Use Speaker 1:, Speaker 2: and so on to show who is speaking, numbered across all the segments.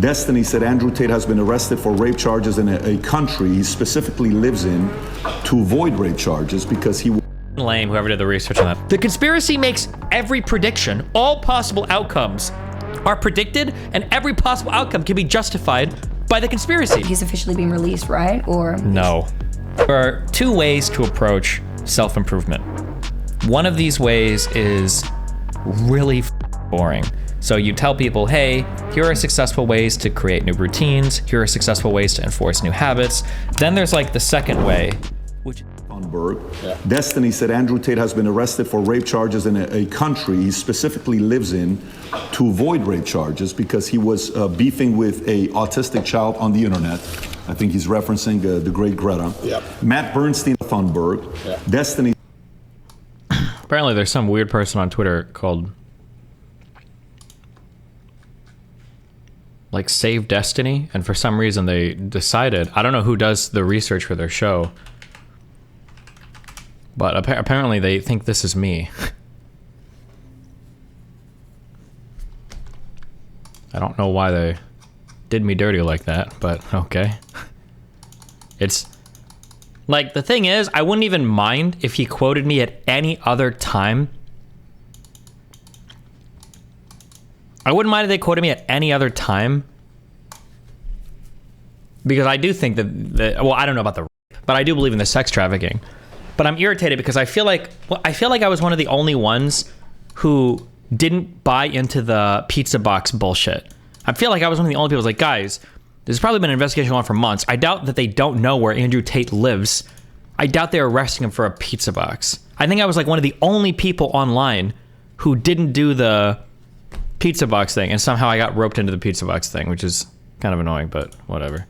Speaker 1: Destiny said Andrew Tate has been arrested for rape charges in a country he specifically lives in to avoid rape charges because he...
Speaker 2: Lame, whoever did the research on that. The conspiracy makes every prediction. All possible outcomes are predicted, and every possible outcome can be justified by the conspiracy.
Speaker 3: He's officially being released, right? Or...
Speaker 2: No. There are two ways to approach self-improvement. One of these ways is really boring. So you tell people, hey, here are successful ways to create new routines. Here are successful ways to enforce new habits. Then there's like the second way, which...
Speaker 1: Yeah. Destiny said Andrew Tate has been arrested for rape charges in a country he specifically lives in to avoid rape charges because he was beefing with a autistic child on the internet. I think he's referencing the great Greta. Yep. Matt Bernstein, Thunberg. Yeah. Destiny.
Speaker 2: Apparently there's some weird person on Twitter called like Save Destiny, and for some reason they decided, I don't know who does the research for their show, but apparently they think this is me. I don't know why they did me dirty like that, but okay. It's like, the thing is, I wouldn't even mind if he quoted me at any other time. I wouldn't mind if they quoted me at any other time, because I do think that well, I don't know about the rape, but I do believe in the sex trafficking. But I'm irritated because I feel like I was one of the only ones who didn't buy into the pizza box bullshit. I feel like I was one of the only people who was like, guys, there's probably been an investigation going on for months. I doubt that they don't know where Andrew Tate lives. I doubt they're arresting him for a pizza box. I think I was like one of the only people online who didn't do the pizza box thing, and somehow I got roped into the pizza box thing, which is kind of annoying, but whatever.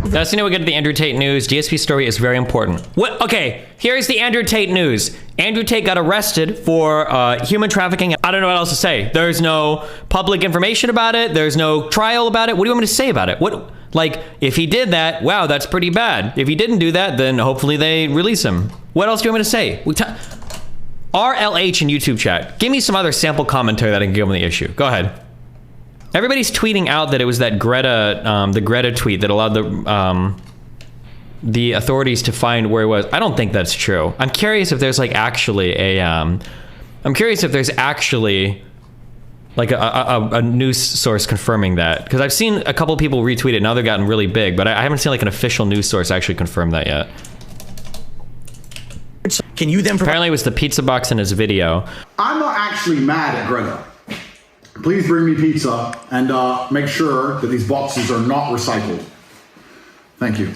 Speaker 2: That's we get to the Andrew Tate news. DSP story is very important. What? Okay, here's the Andrew Tate news. Andrew Tate got arrested for human trafficking. I don't know what else to say. There's no public information about it. There's no trial about it. What do you want me to say about it? What? Like, if he did that, wow, that's pretty bad. If he didn't do that, then hopefully they release him. What else do you want me to say? RLH in YouTube chat. Give me some other sample commentary that I can give on the issue. Go ahead. Everybody's tweeting out that it was that Greta, the Greta tweet that allowed the authorities to find where it was. I don't think that's true. I'm curious if there's like actually I'm curious if there's actually like a news source confirming that, because I've seen a couple people retweet it. Now they've gotten really big, but I haven't seen like an official news source actually confirm that yet.
Speaker 4: Can you then
Speaker 2: apparently it was the pizza box in his video.
Speaker 5: I'm not actually mad at Greta. Please bring me pizza and make sure that these boxes are not recycled. Thank you.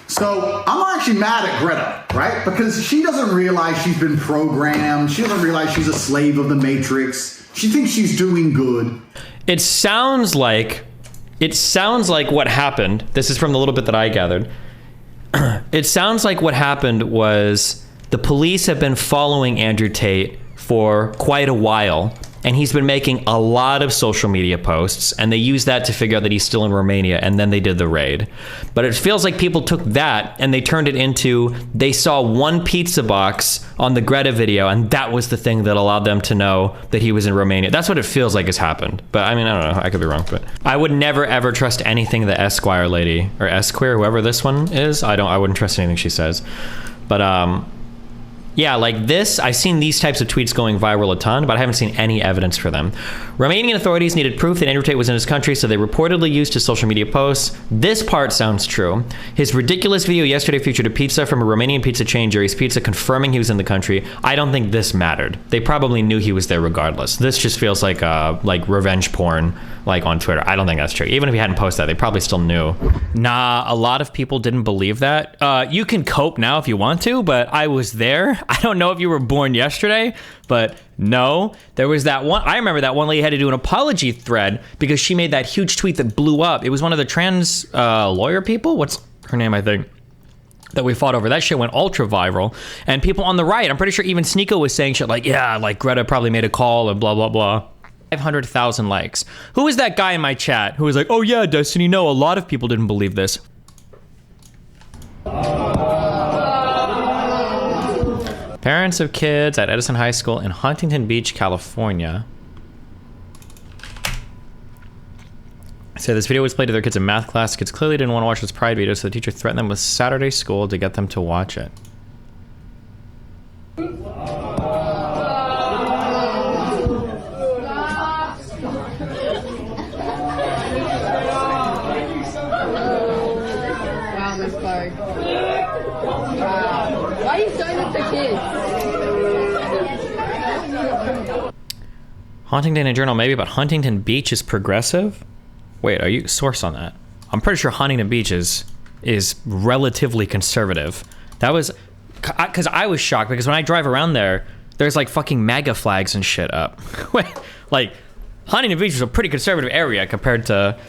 Speaker 5: So I'm not actually mad at Greta, right? Because she doesn't realize she's been programmed. She doesn't realize she's a slave of the Matrix. She thinks she's doing good.
Speaker 2: It sounds like what happened. This is from the little bit that I gathered. It sounds like what happened was the police have been following Andrew Tate for quite a while, and he's been making a lot of social media posts, and they used that to figure out that he's still in Romania, and then they did the raid. But it feels like people took that and they turned it into, they saw one pizza box on the Greta video, and that was the thing that allowed them to know that he was in Romania. That's what it feels like has happened. But I mean, I don't know, I could be wrong, but I would never ever trust anything the Esquire lady, or Esquire, whoever this one is, I wouldn't trust anything she says. But yeah, like this, I've seen these types of tweets going viral a ton, but I haven't seen any evidence for them. Romanian authorities needed proof that Andrew Tate was in his country, so they reportedly used his social media posts. This part sounds true. His ridiculous video yesterday featured a pizza from a Romanian pizza chain, Jerry's Pizza, confirming he was in the country. I don't think this mattered. They probably knew he was there regardless. This just feels like revenge porn, like on Twitter. I don't think that's true. Even if he hadn't posted that, they probably still knew. Nah, a lot of people didn't believe that. You can cope now if you want to, but I was there. I don't know if you were born yesterday, but no. There was that one, I remember that one lady had to do an apology thread because she made that huge tweet that blew up. It was one of the trans lawyer people. What's her name, I think? That we fought over. That shit went ultra viral. And people on the right, I'm pretty sure even Sneeko was saying shit like, yeah, like Greta probably made a call and blah, blah, blah. 500,000 likes. Who was that guy in my chat who was like, oh yeah, Destiny, no, a lot of people didn't believe this. Parents of kids at Edison High School in Huntington Beach, California So this video was played to their kids in math class. Kids clearly didn't want to watch this Pride video, so the teacher threatened them with Saturday school to get them to watch it.
Speaker 4: Why are you showing this to kids?
Speaker 2: Huntington Journal, maybe, but Huntington Beach is progressive? Wait, are you source on that? I'm pretty sure Huntington Beach is relatively conservative. That was, because I was shocked, because when I drive around there, there's like fucking MAGA flags and shit up. Like, Huntington Beach is a pretty conservative area compared to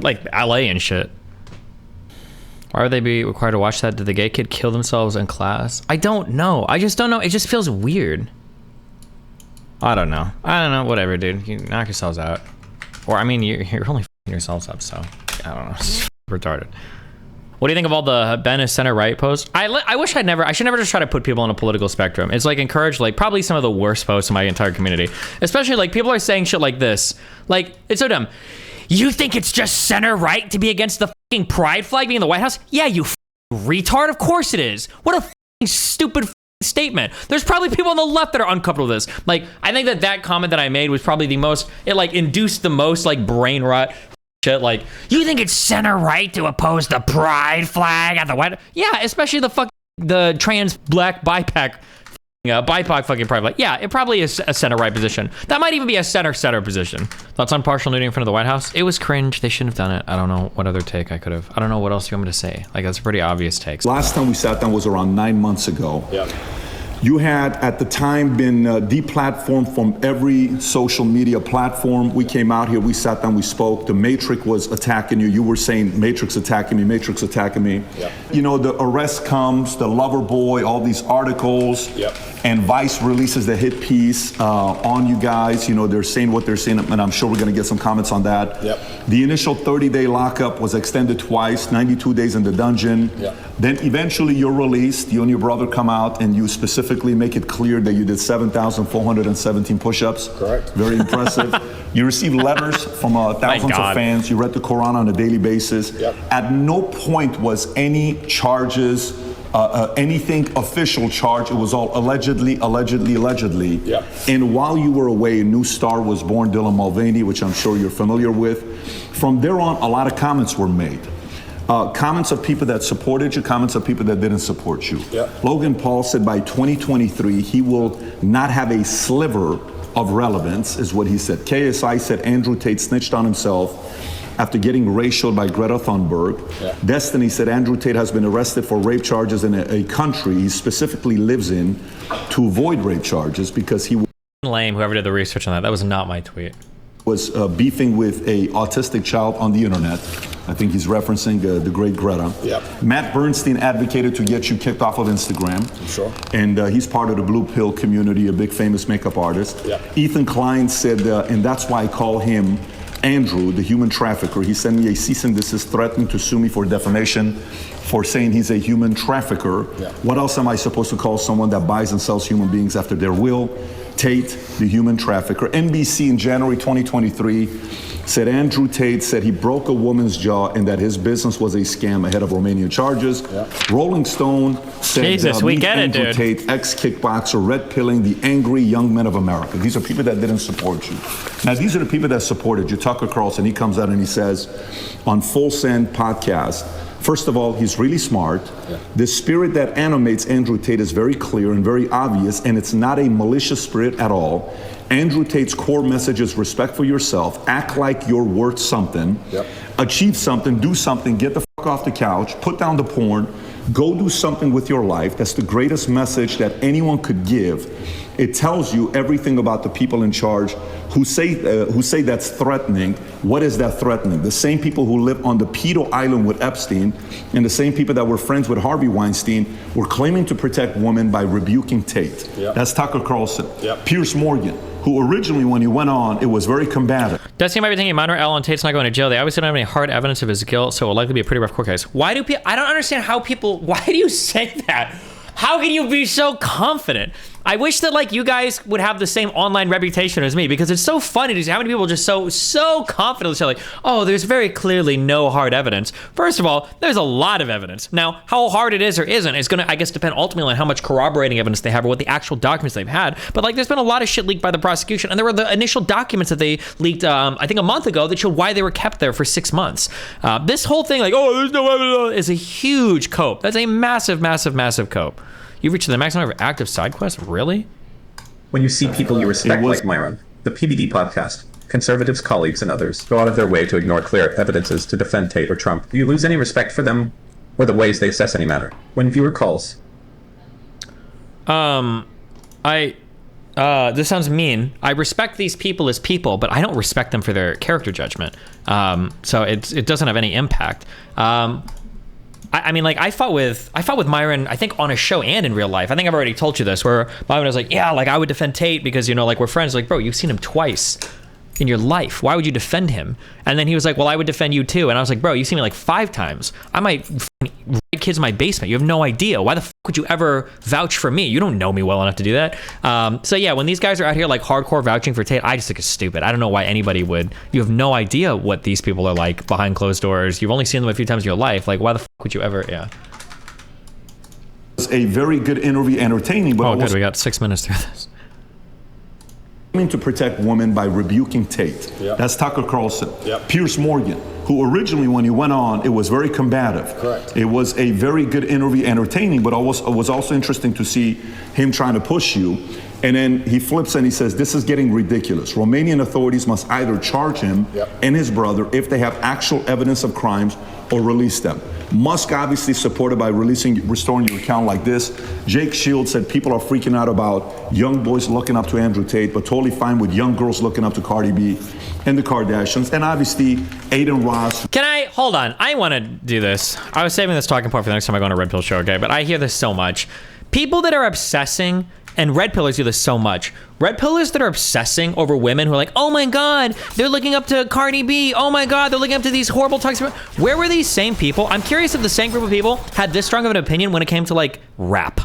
Speaker 2: like LA and shit. Why would they be required to watch that? Did the gay kid kill themselves in class? I don't know. I just don't know. It just feels weird. I don't know. Whatever, dude. You knock yourselves out. Or, I mean, you're only f***ing yourselves up, so I don't know. It's retarded. What do you think of all the Ben is center right posts? I wish I should never just try to put people on a political spectrum. It's like encourage like probably some of the worst posts in my entire community. Especially like people are saying shit like this. Like, it's so dumb. You think it's just center right to be against the fucking pride flag being in the White House? Yeah, you retard. Of course it is. What a fucking stupid statement. There's probably people on the left that are uncomfortable with this. Like, I think that comment that I made was probably the most, it like induced the most like brain rot shit. Like, you think it's center right to oppose the pride flag at the White House? Yeah, especially the trans black BIPOC fucking pride flag. Yeah, it probably is a center right position. That might even be a center position. Thoughts on partial nudity in front of the White House? It was cringe. They shouldn't have done it. I don't know what other take I could have. I don't know what else you want me to say. Like, that's a pretty obvious take.
Speaker 1: Last time we sat down was around 9 months ago.
Speaker 5: Yep.
Speaker 1: You had, at the time, been deplatformed from every social media platform. We came out here, we sat down, we spoke. The Matrix was attacking you. You were saying, Matrix attacking me, Matrix attacking me.
Speaker 5: Yep.
Speaker 1: You know, the arrest comes, the lover boy, all these articles.
Speaker 5: Yep.
Speaker 1: And Vice releases the hit piece on you guys. You know, they're saying what they're saying, and I'm sure we're gonna get some comments on that.
Speaker 5: Yep.
Speaker 1: The initial 30-day lockup was extended twice, 92 days in the dungeon.
Speaker 5: Yep.
Speaker 1: Then eventually you're released. You and your brother come out and you specifically make it clear that you did 7,417 push-ups.
Speaker 5: Correct.
Speaker 1: Very impressive. You received letters from thousands of fans. You read the Quran on a daily basis.
Speaker 5: Yep.
Speaker 1: At no point was any charges, anything official charge. It was all allegedly.
Speaker 5: Yep.
Speaker 1: And while you were away, a new star was born, Dylan Mulvaney, which I'm sure you're familiar with. From there on, a lot of comments were made. Comments of people that supported you, comments of people that didn't support you.
Speaker 5: Yep.
Speaker 1: Logan Paul said by 2023, he will not have a sliver of relevance, is what he said. KSI said Andrew Tate snitched on himself after getting racial by Greta Thunberg.
Speaker 5: Yeah.
Speaker 1: Destiny said Andrew Tate has been arrested for rape charges in a country he specifically lives in to avoid rape charges because he
Speaker 2: Lame, whoever did the research on that. That was not my tweet.
Speaker 1: was beefing with a autistic child on the internet. I think he's referencing the great Greta.
Speaker 5: Yep.
Speaker 1: Matt Bernstein advocated to get you kicked off of Instagram.
Speaker 5: Sure.
Speaker 1: And he's part of the Blue Pill community, a big famous makeup artist.
Speaker 5: Yep.
Speaker 1: Ethan Klein said, and that's why I call him Andrew, the human trafficker. He sent me a cease and desist threatening to sue me for defamation for saying he's a human trafficker.
Speaker 5: Yeah.
Speaker 1: What else am I supposed to call someone that buys and sells human beings after their will? Tate, the human trafficker. NBC in January 2023 said Andrew Tate said he broke a woman's jaw and that his business was a scam ahead of Romanian charges.
Speaker 5: Yeah.
Speaker 1: Rolling Stone said
Speaker 2: Jesus, we
Speaker 1: meet
Speaker 2: get it,
Speaker 1: Andrew
Speaker 2: dude.
Speaker 1: Tate, ex-kickboxer, red pilling the angry young men of America. These are people that didn't support you. Now, these are the people that supported you. Tucker Carlson, he comes out and he says on Full Send podcast, first of all, he's really smart.
Speaker 5: Yeah.
Speaker 1: The spirit that animates Andrew Tate is very clear and very obvious, and it's not a malicious spirit at all. Andrew Tate's core message is respect for yourself, act like you're worth something,
Speaker 5: Yep.
Speaker 1: achieve something, do something, get the fuck off the couch, put down the porn, go do something with your life. That's the greatest message that anyone could give. It tells you everything about the people in charge who say that's threatening. What is that threatening? The same people who live on the pedo island with Epstein and the same people that were friends with Harvey Weinstein were claiming to protect women by rebuking Tate.
Speaker 5: Yep.
Speaker 1: That's Tucker Carlson.
Speaker 5: Yep.
Speaker 1: Pierce Morgan, who originally when he went on, it was very combative.
Speaker 2: Destiny might be thinking minor Allen Tate's not going to jail. They obviously don't have any hard evidence of his guilt, so it will likely be a pretty rough court case. Why do people, I don't understand how people, why do you say that? How can you be so confident? I wish that like you guys would have the same online reputation as me, because it's so funny to see how many people just so confidently say like, oh, there's very clearly no hard evidence. First of all, there's a lot of evidence. Now, how hard it is or isn't is going to, I guess, depend ultimately on how much corroborating evidence they have or what the actual documents they've had. But like, there's been a lot of shit leaked by the prosecution, and there were the initial documents that they leaked, I think a month ago, that showed why they were kept there for 6 months. This whole thing, like, oh, there's no evidence, is a huge cope. That's a massive, massive, massive cope. You've reached the maximum of active side quests? Really?
Speaker 6: When you see people you respect like Myron, the PBD podcast, conservatives, colleagues, and others go out of their way to ignore clear evidences to defend Tate or Trump, do you lose any respect for them or the ways they assess any matter? When viewer calls.
Speaker 2: This sounds mean. I respect these people as people, but I don't respect them for their character judgment. So it doesn't have any impact. I mean, like, I fought with Myron, I think on a show and in real life. I think I've already told you this, where Myron was like, yeah, like, I would defend Tate because, you know, like, we're friends. Like, bro, you've seen him twice in your life. Why would you defend him? And then he was like, well, I would defend you too. And I was like, bro, you've seen me like 5 times. I might write kids in my basement. You have no idea. Why the fuck would you ever vouch for me? You don't know me well enough to do that. So yeah, when these guys are out here like hardcore vouching for Tate, I just think it's stupid. I don't know why anybody would. You have no idea what these people are like behind closed doors. You've only seen them a few times in your life. Like, why the fuck would you ever, yeah.
Speaker 1: It was a very good interview, entertaining, but
Speaker 2: oh, good, we got 6 minutes through this.
Speaker 1: To protect women by rebuking Tate.
Speaker 7: Yep.
Speaker 1: That's Tucker Carlson.
Speaker 7: Yep.
Speaker 1: Piers Morgan, who originally, when he went on, it was very combative.
Speaker 7: Correct.
Speaker 1: It was a very good interview, entertaining, but it was also interesting to see him trying to push you. And then he flips and he says, this is getting ridiculous. Romanian authorities must either charge him and his brother if they have actual evidence of crimes or release them. Musk obviously supported by restoring your account like this. Jake Shields said people are freaking out about young boys looking up to Andrew Tate, but totally fine with young girls looking up to Cardi B and the Kardashians. And obviously, Aiden Ross.
Speaker 2: Can I, hold on, I want to do this. I was saving this talking point for the next time I go on a Red Pill show, okay? But I hear this so much. People that are obsessing, and Red Pillers do this so much. Red Pillers that are obsessing over women who are like, oh my God, they're looking up to Cardi B. Oh my God, they're looking up to these horrible toxic. Where were these same people? I'm curious if the same group of people had this strong of an opinion when it came to like rap.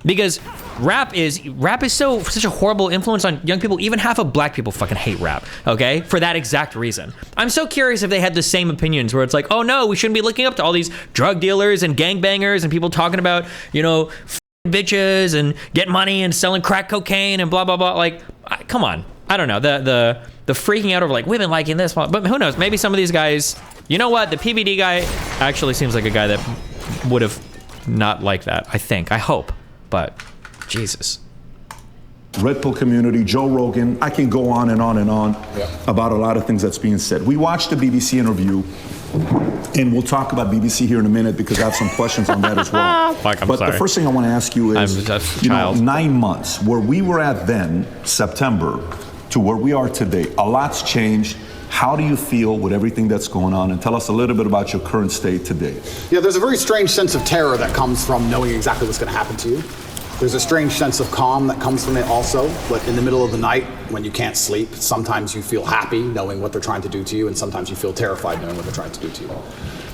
Speaker 2: Because rap is such a horrible influence on young people. Even half of black people fucking hate rap, okay? For that exact reason. I'm so curious if they had the same opinions where it's like, oh no, we shouldn't be looking up to all these drug dealers and gangbangers and people talking about, you know, bitches and get money and selling crack cocaine and blah blah blah. Like, come on. I don't know, the freaking out over like women liking this, but who knows? Maybe some of these guys, you know what, the PBD guy actually seems like a guy that would have not liked that. I hope, but Jesus.
Speaker 1: Red Pill community, Joe Rogan, I can go on and on and on about a lot of things that's being said. We watched the BBC interview, and we'll talk about BBC here in a minute because I have some questions on that as well.
Speaker 2: But
Speaker 1: sorry. The first thing I want to ask you is, you know, 9 months, where we were at then, September, to where we are today, a lot's changed. How do you feel with everything that's going on? And tell us a little bit about your current state today.
Speaker 5: Yeah, there's a very strange sense of terror that comes from knowing exactly what's going to happen to you. There's a strange sense of calm that comes from it also. Like in the middle of the night when you can't sleep, sometimes you feel happy knowing what they're trying to do to you, and sometimes you feel terrified knowing what they're trying to do to you.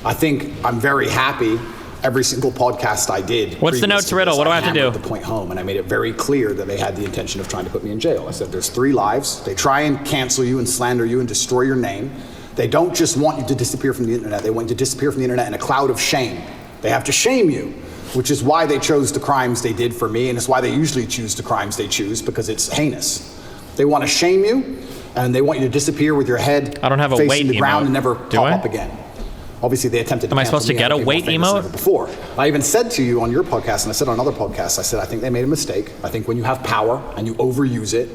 Speaker 5: I think I'm very happy every single podcast I did.
Speaker 2: What's the notes riddle? What do I have to do?
Speaker 5: The point home, and I made it very clear that they had the intention of trying to put me in jail. I said there's 3 lives. They try and cancel you and slander you and destroy your name. They don't just want you to disappear from the internet. They want you to disappear from the internet in a cloud of shame. They have to shame you, which is why they chose the crimes they did for me, and it's why they usually choose the crimes they choose, because it's heinous. They want to shame you, and they want you to disappear with your head
Speaker 2: I don't have a
Speaker 5: facing
Speaker 2: weight
Speaker 5: the ground
Speaker 2: emote.
Speaker 5: and never
Speaker 2: Do
Speaker 5: pop
Speaker 2: I?
Speaker 5: up again. Obviously, they attempted to
Speaker 2: Am I
Speaker 5: cancel
Speaker 2: supposed to
Speaker 5: me.
Speaker 2: get
Speaker 5: I
Speaker 2: a
Speaker 5: became
Speaker 2: weight
Speaker 5: more famous than
Speaker 2: emote?
Speaker 5: ever before. I even said to you on your podcast, and I said on other podcasts, I said, I think they made a mistake. I think when you have power and you overuse it,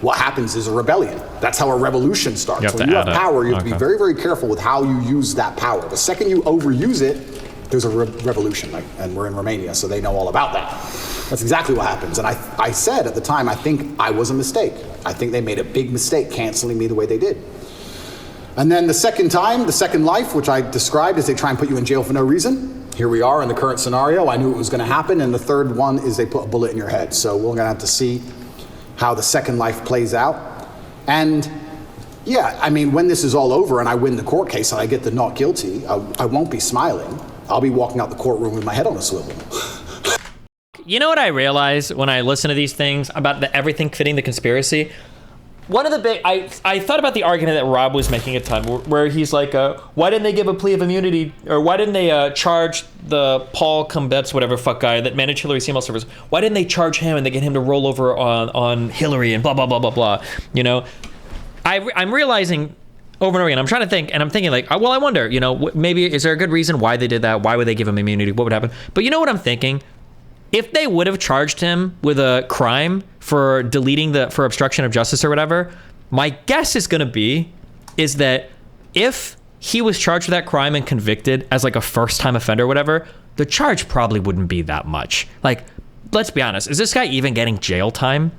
Speaker 5: what happens is a rebellion. That's how a revolution starts. When you have power, you have to be very, very careful with how you use that power. The second you overuse it, there's a revolution, and we're in Romania, so they know all about that. That's exactly what happens. And I said at the time, I think I was a mistake. I think they made a big mistake canceling me the way they did. And then the second time, the second life, which I described as they try and put you in jail for no reason. Here we are in the current scenario. I knew it was going to happen. And the third one is they put a bullet in your head. So we're going to have to see how the second life plays out. And yeah, I mean, when this is all over and I win the court case and I get the not guilty, I won't be smiling. I'll be walking out the courtroom with my head on a swivel.
Speaker 2: you know what I realize when I listen to these things about everything fitting the conspiracy? One of the big, I thought about the argument that Rob was making at the time, where he's like, why didn't they give a plea of immunity, or why didn't they charge the Paul Cumbets, whatever fuck guy that managed Hillary's email servers? Why didn't they charge him and they get him to roll over on Hillary and blah, blah, blah, blah, blah? You know, I'm realizing over and over again, I'm trying to think, and I'm thinking like, well, I wonder, you know, maybe is there a good reason why they did that? Why would they give him immunity? What would happen? But you know what I'm thinking? If they would have charged him with a crime for for obstruction of justice or whatever, my guess is going to be is that if he was charged with that crime and convicted as like a first time offender or whatever, the charge probably wouldn't be that much. Like, let's be honest, is this guy even getting jail time?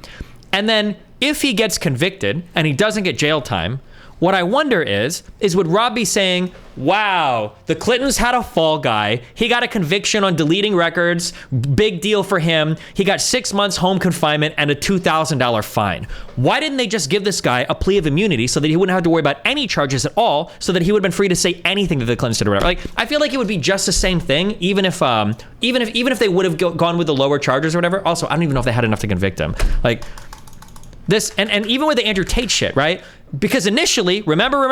Speaker 2: And then if he gets convicted and he doesn't get jail time, what I wonder is would Rob be saying, wow, the Clintons had a fall guy. He got a conviction on deleting records. Big deal for him. He got 6 months home confinement and a $2,000 fine. Why didn't they just give this guy a plea of immunity so that he wouldn't have to worry about any charges at all, so that he would have been free to say anything that the Clintons did or whatever? Like, I feel like it would be just the same thing, even if they would have gone with the lower charges or whatever. Also, I don't even know if they had enough to convict him. Like, this, and even with the Andrew Tate shit, right? Because initially, remember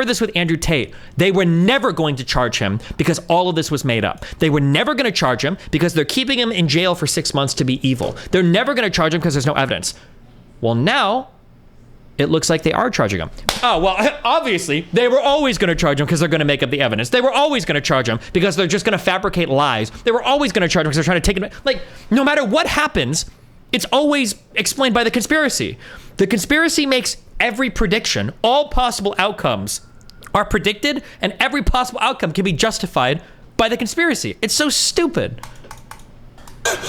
Speaker 2: this with Andrew Tate. They were never going to charge him because all of this was made up. They were never going to charge him because they're keeping him in jail for 6 months to be evil. They're never going to charge him because there's no evidence. Well, now it looks like they are charging him. Oh, well, obviously, they were always going to charge him because they're going to make up the evidence. They were always going to charge him because they're just going to fabricate lies. They were always going to charge him because they're trying to take him. Like, no matter what happens, it's always explained by the conspiracy. The conspiracy makes every prediction. All possible outcomes are predicted, and every possible outcome can be justified by the conspiracy. It's so stupid.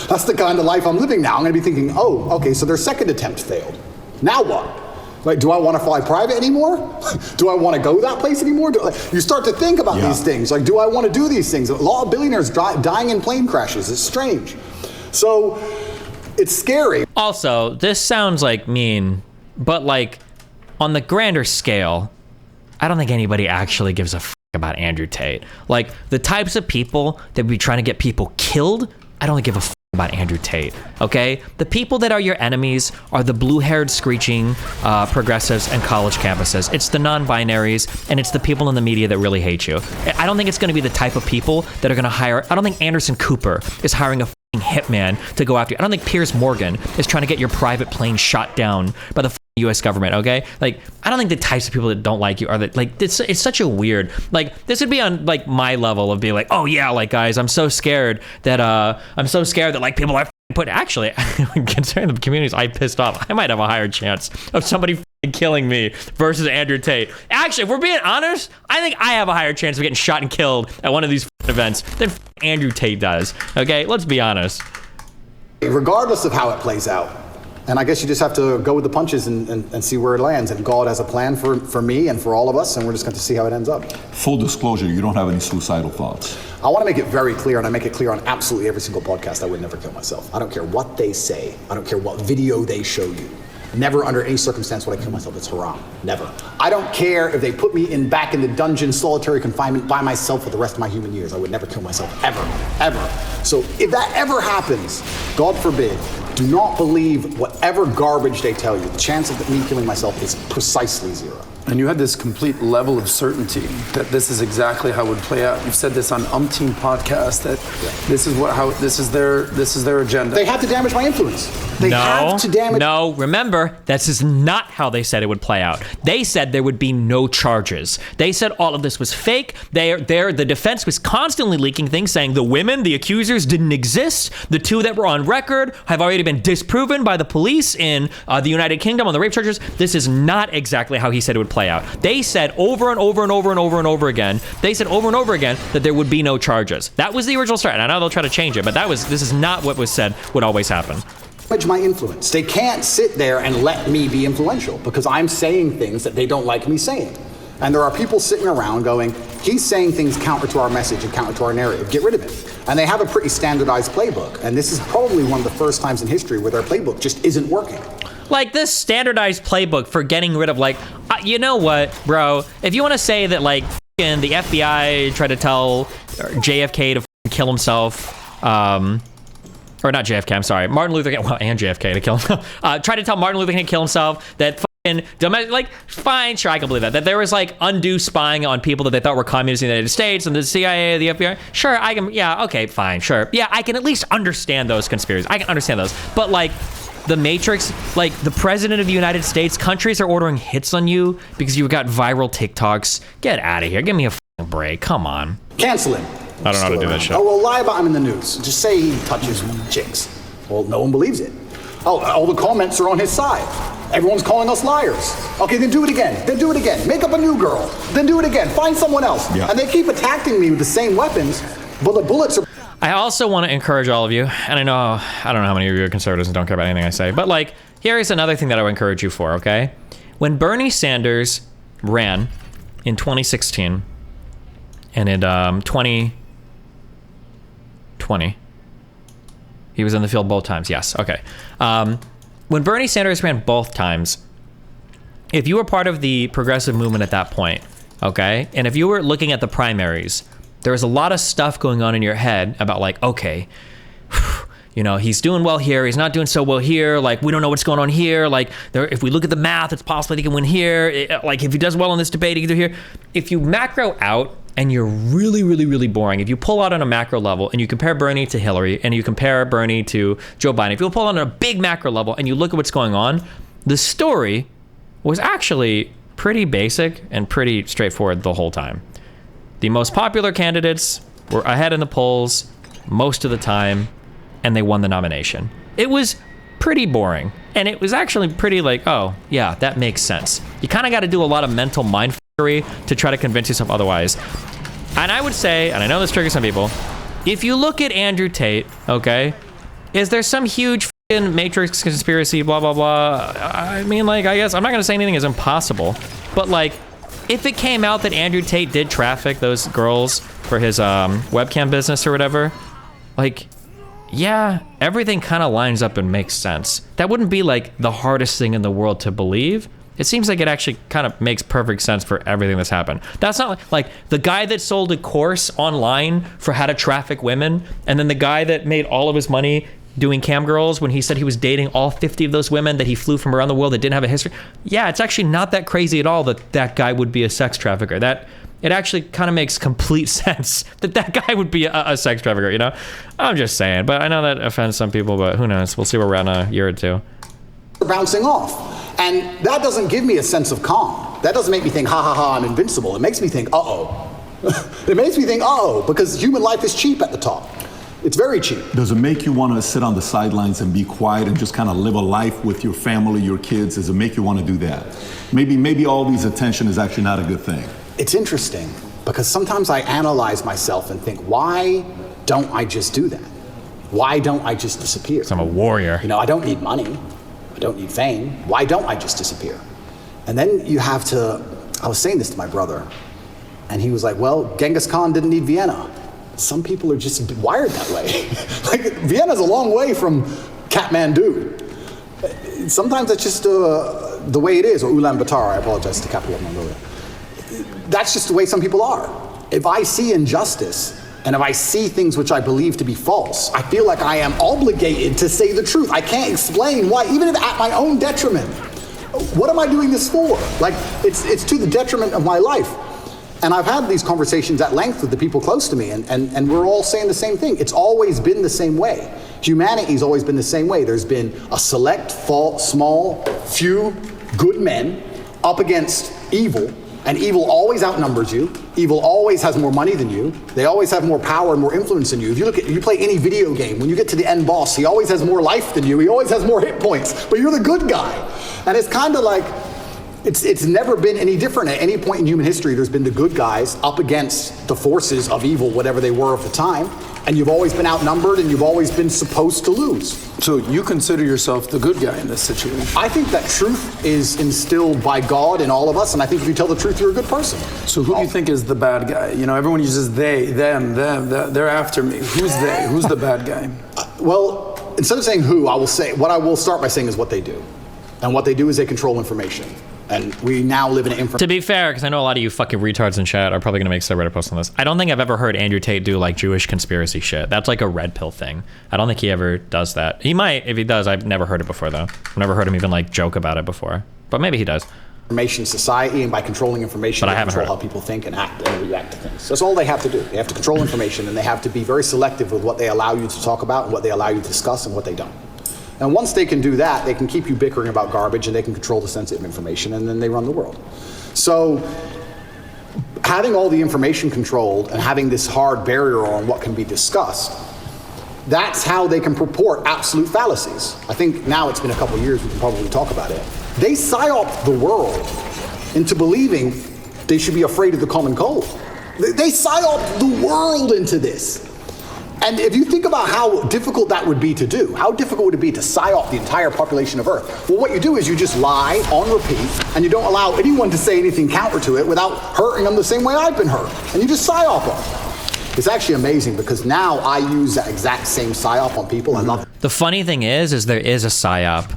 Speaker 5: That's the kind of life I'm living now. I'm going to be thinking, oh, okay, so their second attempt failed. Now what? Like, do I want to fly private anymore? Do I want to go that place anymore? You start to think about these things. Like, do I want to do these things? A lot of billionaires dying in plane crashes. It's strange. So it's scary.
Speaker 2: Also, this sounds like mean, but like on the grander scale, I don't think anybody actually gives a about Andrew Tate. Like, the types of people that would be trying to get people killed, I don't give a about Andrew Tate, okay? The people that are your enemies are the blue-haired screeching progressives and college campuses. It's the non-binaries, and it's the people in the media that really hate you. I don't think it's going to be the type of people that are going to hire. I don't think Anderson Cooper is hiring a hitman to go after you. I don't think Piers Morgan is trying to get your private plane shot down by the U.S. government, okay? Like, I don't think the types of people that don't like you are that, like, it's such a weird, like, this would be on, like, my level of being like, oh yeah, like, guys, I'm so scared that like, people are actually, considering the communities I pissed off, I might have a higher chance of somebody killing me versus Andrew Tate. Actually, if we're being honest, I think I have a higher chance of getting shot and killed at one of these events than Andrew Tate does, okay? Let's be honest.
Speaker 5: Regardless of how it plays out, and I guess you just have to go with the punches and see where it lands. And God has a plan for me and for all of us, and we're just going to see how it ends up.
Speaker 1: Full disclosure, you don't have any suicidal thoughts.
Speaker 5: I want to make it very clear, and I make it clear on absolutely every single podcast, I would never kill myself. I don't care what they say. I don't care what video they show you. Never under any circumstance would I kill myself. It's haram. Never. I don't care if they put me back in the dungeon, solitary confinement by myself for the rest of my human years. I would never kill myself, ever, ever. So if that ever happens, God forbid, do not believe whatever garbage they tell you. The chance of me killing myself is precisely zero.
Speaker 7: And you had this complete level of certainty that this is exactly how it would play out. You've said this on umpteen podcasts that this is their agenda.
Speaker 5: They have to damage my influence. They have to damage.
Speaker 2: No, remember, this is not how they said it would play out. They said there would be no charges. They said all of this was fake. The defense was constantly leaking things saying the women, the accusers, didn't exist. The two that were on record have already been disproven by the police in the United Kingdom on the rape charges. This is not exactly how he said it would play out. They said over and over and over and over and over again, that there would be no charges. That was the original start. And I know they'll try to change it, but this is not what was said would always happen.
Speaker 5: My influence. They can't sit there and let me be influential because I'm saying things that they don't like me saying. And there are people sitting around going, he's saying things counter to our message and counter to our narrative. Get rid of him. And they have a pretty standardized playbook. And this is probably one of the first times in history where their playbook just isn't working.
Speaker 2: Like, this standardized playbook for getting rid of, like, you know what, bro? If you want to say that, like, the FBI tried to tell JFK to kill himself, or not JFK, I'm sorry, Martin Luther King, well, and JFK to kill himself, tried to tell Martin Luther King to kill himself, that like, fine, sure, I can believe that there was like undue spying on people that they thought were communists in the United States and the CIA, the FBI, sure, I can, yeah, okay, fine, sure, yeah, I can at least understand those conspiracies, I can understand those, but like, the Matrix, like the president of the United States, countries are ordering hits on you because you've got viral TikToks, get out of here, give me a fucking break, come on.
Speaker 8: Cancel him.
Speaker 2: I don't know how to do that shit.
Speaker 8: Oh, well, lie about him in the news. Just say he touches chicks. Well, no one believes it. Oh, all the comments are on his side. Everyone's calling us liars. Okay, then do it again. Then do it again. Make up a new girl. Then do it again. Find someone else.
Speaker 1: Yeah.
Speaker 8: And they keep attacking me with the same weapons, but the bullets are...
Speaker 2: I also want to encourage all of you, and I don't know how many of you are conservatives and don't care about anything I say, but like, here is another thing that I would encourage you for, okay? When Bernie Sanders ran in 2016, and in 2020, he was in the field both times, yes, okay. When Bernie Sanders ran both times, if you were part of the progressive movement at that point, okay, and if you were looking at the primaries, there was a lot of stuff going on in your head about like, okay, you know, he's doing well here, he's not doing so well here, like, we don't know what's going on here, like, if we look at the math, it's possible he can win here, like, if he does well in this debate, he can do here. If you macro out, and you're really, really, really boring, if you pull out on a macro level, and you compare Bernie to Hillary, and you compare Bernie to Joe Biden, if you pull out on a big macro level, and you look at what's going on, the story was actually pretty basic and pretty straightforward the whole time. The most popular candidates were ahead in the polls most of the time, and they won the nomination. It was pretty boring, and it was actually pretty like, oh, yeah, that makes sense. You kind of got to do a lot of mental mindfuckery to try to convince yourself otherwise. And I would say, and I know this triggers some people, if you look at Andrew Tate, okay, is there some huge f***ing Matrix conspiracy, blah, blah, blah? I mean, like, I guess I'm not going to say anything is impossible, but like, if it came out that Andrew Tate did traffic those girls for his webcam business or whatever, like, yeah, everything kind of lines up and makes sense. That wouldn't be like the hardest thing in the world to believe. It seems like it actually kind of makes perfect sense for everything that's happened. That's not like the guy that sold a course online for how to traffic women, and then the guy that made all of his money doing cam girls when he said he was dating all 50 of those women that he flew from around the world that didn't have a history. Yeah, it's actually not that crazy at all that that guy would be a sex trafficker. That it actually kind of makes complete sense that that guy would be a sex trafficker, you know? I'm just saying, but I know that offends some people, but who knows? We'll see where we're at in a year or two.
Speaker 8: Bouncing off. And that doesn't give me a sense of calm. That doesn't make me think, ha ha ha, I'm invincible. It makes me think, uh-oh. It makes me think, uh-oh, because human life is cheap at the top. It's very cheap.
Speaker 1: Does it make you want to sit on the sidelines and be quiet and just kind of live a life with your family, your kids? Does it make you want to do that? Maybe all these attention is actually not a good thing.
Speaker 8: It's interesting because sometimes I analyze myself and think, why don't I just do that? Why don't I just disappear?
Speaker 2: 'Cause I'm a warrior.
Speaker 8: You know, I don't need money. I don't need fame. Why don't I just disappear? And then you have to, I was saying this to my brother, and he was like, well, Genghis Khan didn't need Vienna. Some people are just wired that way. Like, Vienna's a long way from Kathmandu. Sometimes that's just the way it is, or Ulaanbaatar, I apologize to capital of Mongolia. That's just the way some people are. If I see injustice, and if I see things which I believe to be false, I feel like I am obligated to say the truth. I can't explain why, even if at my own detriment. What am I doing this for? Like, it's to the detriment of my life. And I've had these conversations at length with the people close to me, and we're all saying the same thing. It's always been the same way. Humanity's always been the same way. There's been a select, small, few good men up against evil, and evil always outnumbers you. Evil always has more money than you. They always have more power and more influence than you. If you play any video game, when you get to the end boss, he always has more life than you. He always has more hit points, but you're the good guy. And it's kind of like, it's never been any different. At any point in human history, there's been the good guys up against the forces of evil, whatever they were at the time, and you've always been outnumbered, and you've always been supposed to lose.
Speaker 7: So you consider yourself the good guy in this situation?
Speaker 8: I think that truth is instilled by God in all of us, and I think if you tell the truth, you're a good person.
Speaker 7: So who do you think is the bad guy? You know, everyone uses they, them, they're after me. Who's they? Who's the bad guy?
Speaker 8: Well, instead of saying who, I will say, what I will start by saying is what they do. And what they do is they control information. And we now live in an
Speaker 2: To be fair, because I know a lot of you fucking retards in chat are probably going to make subreddit posts on this. I don't think I've ever heard Andrew Tate do like Jewish conspiracy shit. That's like a red pill thing. I don't think he ever does that. He might, if he does. I've never heard it before though. I've never heard him even like joke about it before. But maybe he does.
Speaker 8: Information society, and by controlling information,
Speaker 2: But I
Speaker 8: they
Speaker 2: haven't
Speaker 8: control
Speaker 2: heard
Speaker 8: how people think and act and react to things. That's all they have to do. They have to control information, and they have to be very selective with what they allow you to talk about and what they allow you to discuss and what they don't. And once they can do that, they can keep you bickering about garbage, and they can control the sensitive information, and then they run the world. So having all the information controlled and having this hard barrier on what can be discussed, that's how they can purport absolute fallacies. I think now it's been a couple of years, we can probably talk about it. They psyop the world into believing they should be afraid of the common cold. They psyop the world into this. And if you think about how difficult that would be to do, how difficult would it be to psyop the entire population of Earth? Well, what you do is you just lie on repeat, and you don't allow anyone to say anything counter to it without hurting them the same way I've been hurt. And you just psyop them. It's actually amazing because now I use that exact same psyop on people. I love it.
Speaker 2: The funny thing is there is a psyop.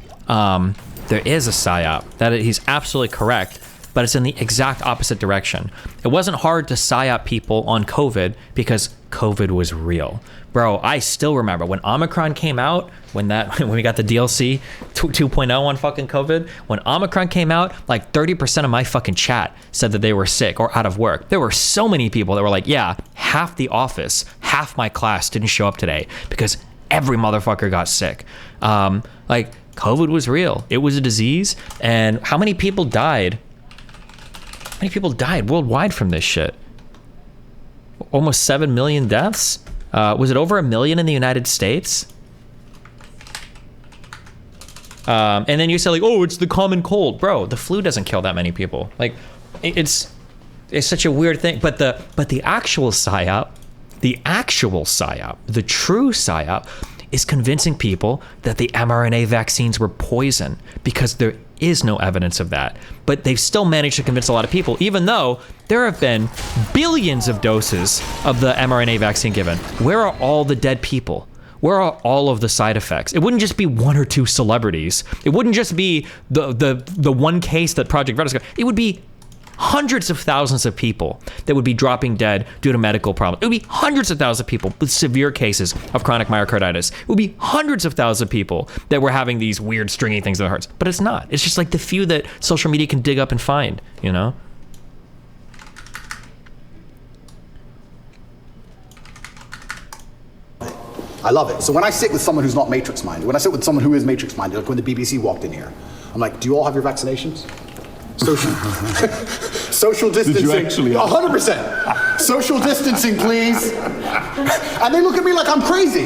Speaker 2: There is a psyop. He's absolutely correct, but it's in the exact opposite direction. It wasn't hard to psyop people on COVID because COVID was real. Bro, I still remember when Omicron came out, when we got the DLC 2.0 on fucking COVID, when Omicron came out, like 30% of my fucking chat said that they were sick or out of work. There were so many people that were like, yeah, half the office, half my class didn't show up today because every motherfucker got sick. Like, COVID was real. It was a disease. And how many people died? How many people died worldwide from this shit? Almost 7 million deaths? Was it over 1 million in the United States? And then you say like, oh, it's the common cold. Bro, the flu doesn't kill that many people. Like, it's such a weird thing. But the actual psyop, the true psyop, is convincing people that the mRNA vaccines were poison because there is no evidence of that. But they've still managed to convince a lot of people, even though there have been billions of doses of the mRNA vaccine given. Where are all the dead people? Where are all of the side effects? It wouldn't just be one or two celebrities. It wouldn't just be the one case that Project Red is going. It would be hundreds of thousands of people that would be dropping dead due to medical problems. It would be hundreds of thousands of people with severe cases of chronic myocarditis. It would be hundreds of thousands of people that were having these weird stringy things in their hearts. But it's not. It's just like the few that social media can dig up and find, you know?
Speaker 8: I love it. So when I sit with someone who's not matrix-minded, when I sit with someone who is matrix-minded, like when the BBC walked in here, I'm like, do you all have your vaccinations? Social distancing.
Speaker 1: Did you actually?
Speaker 8: 100%. Social distancing, please. And they look at me like I'm crazy.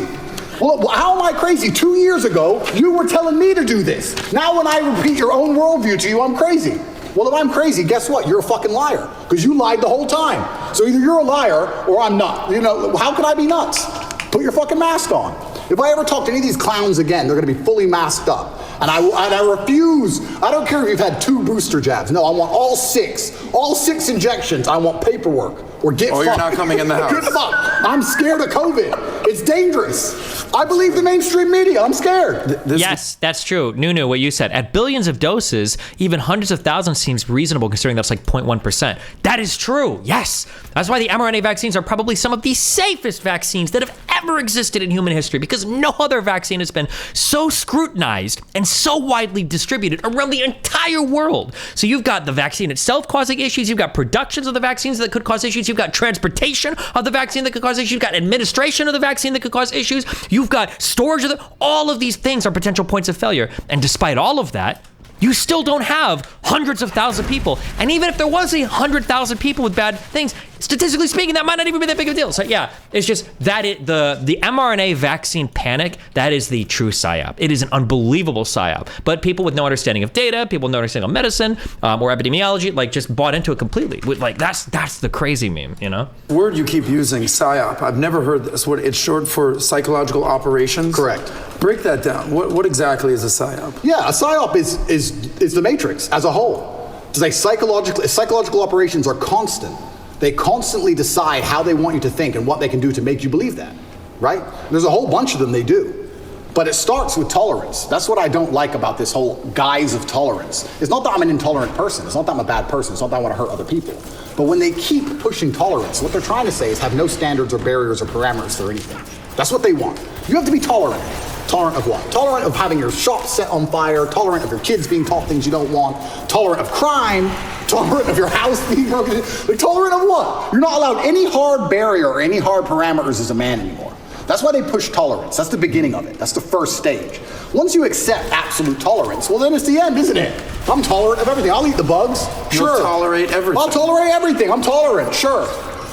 Speaker 8: Well, how am I crazy? 2 years ago, you were telling me to do this. Now when I repeat your own worldview to you, I'm crazy. Well, if I'm crazy, guess what? You're a fucking liar because you lied the whole time. So either you're a liar or I'm not. You know, how could I be nuts? Put your fucking mask on. If I ever talk to any of these clowns again, they're going to be fully masked up. And I refuse. I don't care if you've had 2 booster jabs. No, I want all 6. All 6 injections. I want paperwork. Or get fucked.
Speaker 7: You're not coming in the house.
Speaker 8: Get fucked. I'm scared of COVID. It's dangerous. I believe the mainstream media. I'm scared.
Speaker 2: Yes, that's true. Nunu, what you said. At billions of doses, even hundreds of thousands seems reasonable considering that's like 0.1%. That is true. Yes. That's why the mRNA vaccines are probably some of the safest vaccines that have ever existed in human history because no other vaccine has been so scrutinized and so widely distributed around the entire world. So you've got the vaccine itself causing issues. You've got productions of the vaccines that could cause issues. You've got transportation of the vaccine that could cause issues. You've got administration of the vaccine that could cause issues. You've got storage of all of these things are potential points of failure. And despite all of that, you still don't have hundreds of thousands of people. And even if there was 100,000 people with bad things, statistically speaking, that might not even be that big of a deal. So yeah, it's just that the mRNA vaccine panic, that is the true psyop. It is an unbelievable psyop. But people with no understanding of data, people with no understanding of medicine or epidemiology, like just bought into it completely. Like that's the crazy meme, you know?
Speaker 7: Word you keep using, psyop. I've never heard this. What it's short for psychological operations?
Speaker 8: Correct.
Speaker 7: Break that down. What exactly is a psyop?
Speaker 8: Yeah, a psyop is the matrix as a whole. It's like psychological operations are constant. They constantly decide how they want you to think and what they can do to make you believe that, right? There's a whole bunch of them they do. But it starts with tolerance. That's what I don't like about this whole guise of tolerance. It's not that I'm an intolerant person. It's not that I'm a bad person. It's not that I want to hurt other people. But when they keep pushing tolerance, what they're trying to say is have no standards or barriers or parameters for anything. That's what they want. You have to be tolerant. Tolerant of what? Tolerant of having your shop set on fire, tolerant of your kids being taught things you don't want, tolerant of crime, tolerant of your house being broken. Like, tolerant of what? You're not allowed any hard barrier or any hard parameters as a man anymore. That's why they push tolerance. That's the beginning of it. That's the first stage. Once you accept absolute tolerance, well, then it's the end, isn't it? I'm tolerant of everything. I'll eat the bugs. Sure.
Speaker 7: You'll tolerate everything.
Speaker 8: I'll tolerate everything. I'm tolerant. Sure.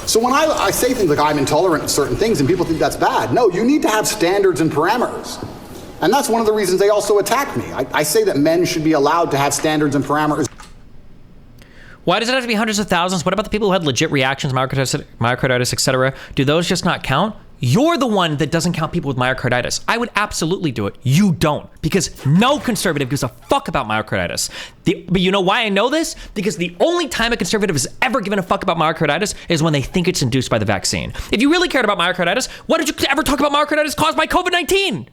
Speaker 8: So when I say things like I'm intolerant of certain things and people think that's bad, no, you need to have standards and parameters. And that's one of the reasons they also attack me. I say that men should be allowed to have standards and parameters.
Speaker 2: Why does it have to be hundreds of thousands? What about the people who had legit reactions, myocarditis, etc.? Do those just not count? You're the one that doesn't count people with myocarditis. I would absolutely do it. You don't, because no conservative gives a fuck about myocarditis. But you know why I know this? Because the only time a conservative has ever given a fuck about myocarditis is when they think it's induced by the vaccine. If you really cared about myocarditis, why did you ever talk about myocarditis caused by COVID-19?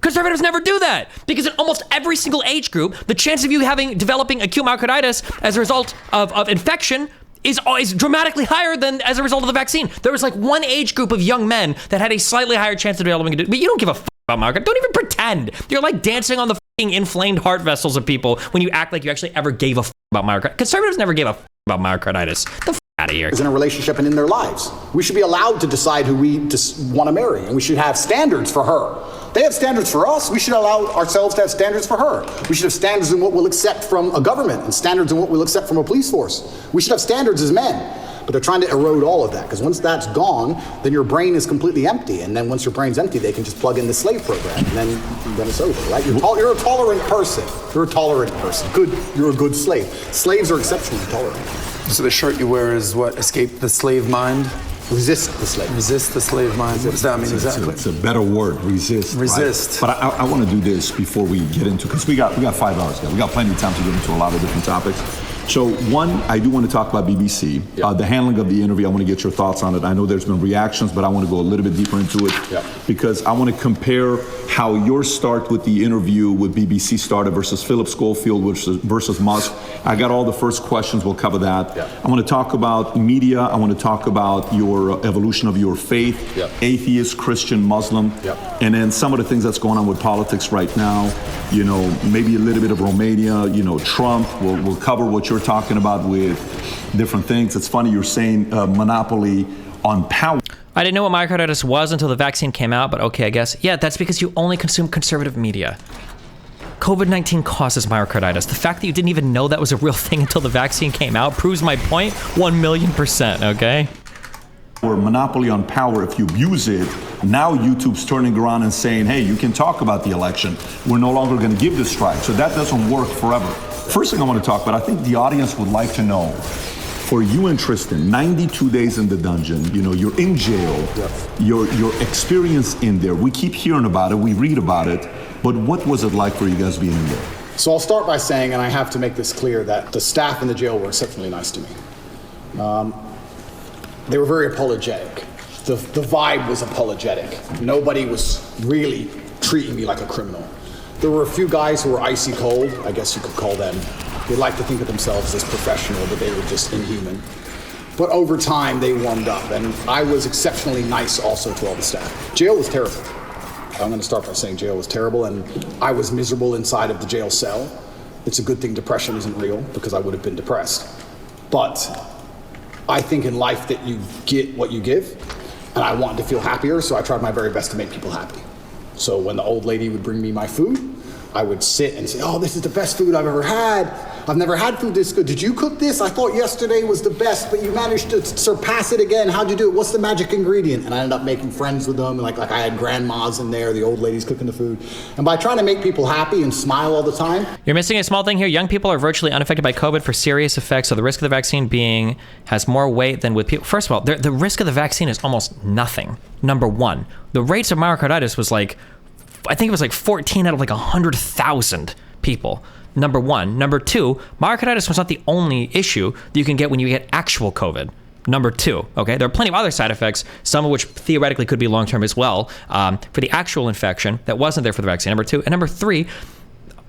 Speaker 2: Conservatives never do that, because in almost every single age group, the chance of you developing acute myocarditis as a result of infection is dramatically higher than as a result of the vaccine. There was like one age group of young men that had a slightly higher chance of developing it, but you don't give a fuck about myocarditis. Don't even pretend. You're like dancing on the fucking inflamed heart vessels of people when you act like you actually ever gave a fuck about myocarditis. Conservatives never gave a fuck about myocarditis. The fuck out of here.
Speaker 8: In a relationship and in their lives. We should be allowed to decide who we want to marry, and we should have standards for her. They have standards for us. We should allow ourselves to have standards for her. We should have standards in what we'll accept from a government and standards in what we'll accept from a police force. We should have standards as men. But they're trying to erode all of that, because once that's gone, then your brain is completely empty. And then once your brain's empty, they can just plug in the slave program, and then it's over, right? You're a tolerant person. You're a tolerant person. Good. You're a good slave. Slaves are exceptionally tolerant.
Speaker 7: So the shirt you wear is what? Escape the slave mind?
Speaker 8: Resist the slave.
Speaker 7: Resist the slave mind. What does that mean exactly?
Speaker 1: It's a better word, resist.
Speaker 7: Resist.
Speaker 1: Right? But I want to do this before we get into, because we got 5 hours, guys. We got plenty of time to get into a lot of different topics. So one, I do want to talk about BBC.
Speaker 8: Yeah.
Speaker 1: The handling of the interview, I want to get your thoughts on it. I know there's been reactions, but I want to go a little bit deeper into it.
Speaker 8: Yeah.
Speaker 1: Because I want to compare how your start with the interview with BBC started versus Philip Schofield versus Musk. I got all the first questions. We'll cover that.
Speaker 8: Yeah.
Speaker 1: I want to talk about media. I want to talk about your evolution of your faith,
Speaker 8: Yeah.
Speaker 1: atheist, Christian, Muslim,
Speaker 8: Yeah.
Speaker 1: and then some of the things that's going on with politics right now. You know, maybe a little bit of Romania, you know, Trump. We'll cover what you're talking about with different things. It's funny you're saying monopoly on power.
Speaker 2: I didn't know what myocarditis was until the vaccine came out, but okay, I guess. Yeah, that's because you only consume conservative media. COVID-19 causes myocarditis. The fact that you didn't even know that was a real thing until the vaccine came out proves my point 1,000,000%, okay?
Speaker 1: Or monopoly on power, if you abuse it, now YouTube's turning around and saying, hey, you can talk about the election. We're no longer going to give the strike. So that doesn't work forever. First thing I want to talk about, I think the audience would like to know, for you and Tristan, 92 days in the dungeon, you know, you're in jail,
Speaker 8: Yes.
Speaker 1: your experience in there, we keep hearing about it, we read about it, but what was it like for you guys being in there?
Speaker 8: So I'll start by saying, and I have to make this clear, that the staff in the jail were exceptionally nice to me. They were very apologetic. The vibe was apologetic. Nobody was really treating me like a criminal. There were a few guys who were icy cold, I guess you could call them. They like to think of themselves as professional, but they were just inhuman. But over time, they warmed up, and I was exceptionally nice also to all the staff. Jail was terrible. I'm going to start by saying jail was terrible, and I was miserable inside of the jail cell. It's a good thing depression isn't real, because I would have been depressed. But I think in life that you get what you give, and I wanted to feel happier, so I tried my very best to make people happy. So when the old lady would bring me my food, I would sit and say, oh, this is the best food I've ever had. I've never had food this good. Did you cook this? I thought yesterday was the best, but you managed to surpass it again. How'd you do it? What's the magic ingredient? And I ended up making friends with them. Like I had grandmas in there, the old ladies cooking the food. And by trying to make people happy and smile all the time.
Speaker 2: You're missing a small thing here. Young people are virtually unaffected by COVID for serious effects, so the risk of the vaccine has more weight than with people. First of all, the risk of the vaccine is almost nothing. Number one, the rates of myocarditis was I think it was 14 out of 100,000 people. Number one. Number two, myocarditis was not the only issue that you can get when you get actual COVID. number 2. Okay, there are plenty of other side effects, some of which theoretically could be long-term as well, for the actual infection that wasn't there for the vaccine, number 2. And number 3,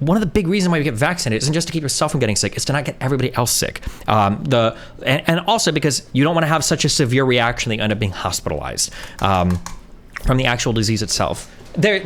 Speaker 2: one of the big reasons why you get vaccinated isn't just to keep yourself from getting sick, it's to not get everybody else sick. And also because you don't want to have such a severe reaction that you end up being hospitalized from the actual disease itself. I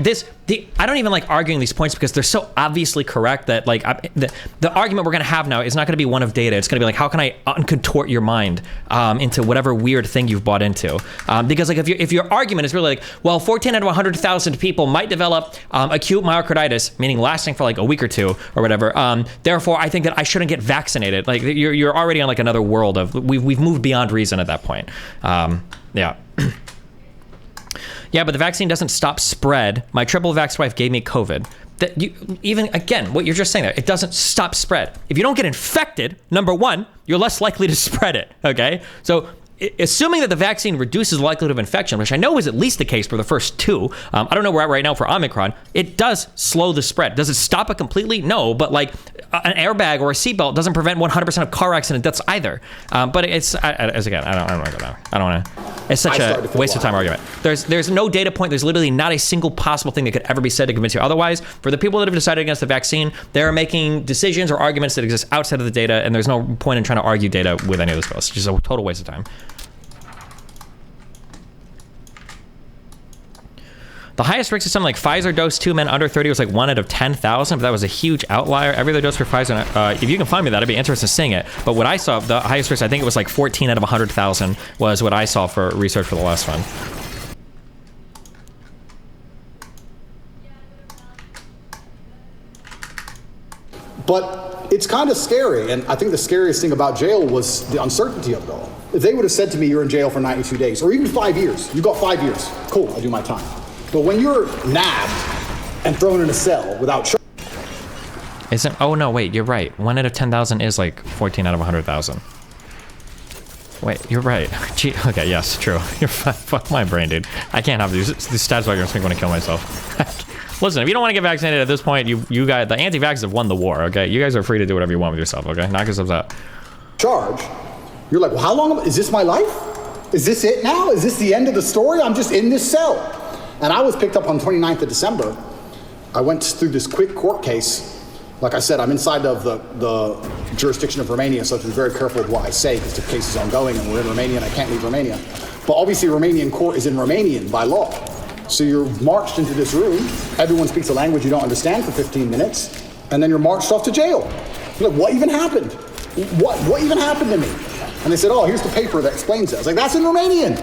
Speaker 2: don't even like arguing these points because they're so obviously correct that like the argument we're going to have now is not going to be one of data. It's going to be like, how can I uncontort your mind into whatever weird thing you've bought into? Because like if your argument is really like, well, 14 out of 100,000 people might develop acute myocarditis, meaning lasting for like a week or two or whatever. Therefore, I think that I shouldn't get vaccinated. Like you're already on like another world of we've moved beyond reason at that point. Yeah. Yeah, but the vaccine doesn't stop spread. My triple vax wife gave me COVID. Even again, what you're just saying there, it doesn't stop spread. If you don't get infected, number 1, you're less likely to spread it, okay? So assuming that the vaccine reduces the likelihood of infection, which I know is at least the case for the first 2, I don't know where we're at right now for Omicron, it does slow the spread. Does it stop it completely? No, but like an airbag or a seatbelt doesn't prevent 100% of car accident deaths either. But it's, as again, I don't want to go there. I don't want to. It's such a waste of time argument. There's no data point. There's literally not a single possible thing that could ever be said to convince you otherwise. For the people that have decided against the vaccine, they're making decisions or arguments that exist outside of the data, and there's no point in trying to argue data with any of this stuff. It's just a total waste of time. The highest risk is something like Pfizer dose 2 men under 30 was like 1 out of 10,000, but that was a huge outlier. Every other dose for Pfizer, if you can find me that, I'd be interested in seeing it. But what I saw, the highest risk, I think it was like 14 out of 100,000 was what I saw for research for the last one.
Speaker 8: But it's kind of scary, and I think the scariest thing about jail was the uncertainty of it all. If they would have said to me, you're in jail for 92 days, or even 5 years, you got 5 years, cool, I'll do my time. But when you're nabbed and thrown in a cell without charge.
Speaker 2: Oh no, wait, you're right. 1 out of 10,000 is like 14 out of 100,000. Wait, you're right. Gee, okay, yes, true. You're fuck my brain, dude. I can't have these stats are gonna make me want to kill myself. Listen, if you don't want to get vaccinated at this point, you guys, the anti-vaxxers have won the war, okay? You guys are free to do whatever you want with yourself, okay? Knock yourselves out.
Speaker 8: Charge. You're like, well, how long is this my life? Is this it now? Is this the end of the story? I'm just in this cell. And I was picked up on 29th of December. I went through this quick court case. Like I said, I'm inside of the jurisdiction of Romania, so I have to be very careful with what I say because the case is ongoing and we're in Romania and I can't leave Romania. But obviously Romanian court is in Romanian by law. So you're marched into this room, everyone speaks a language you don't understand for 15 minutes, and then you're marched off to jail. You're like, what even happened? What even happened to me? And they said, oh, here's the paper that explains it. I was like, that's in Romanian.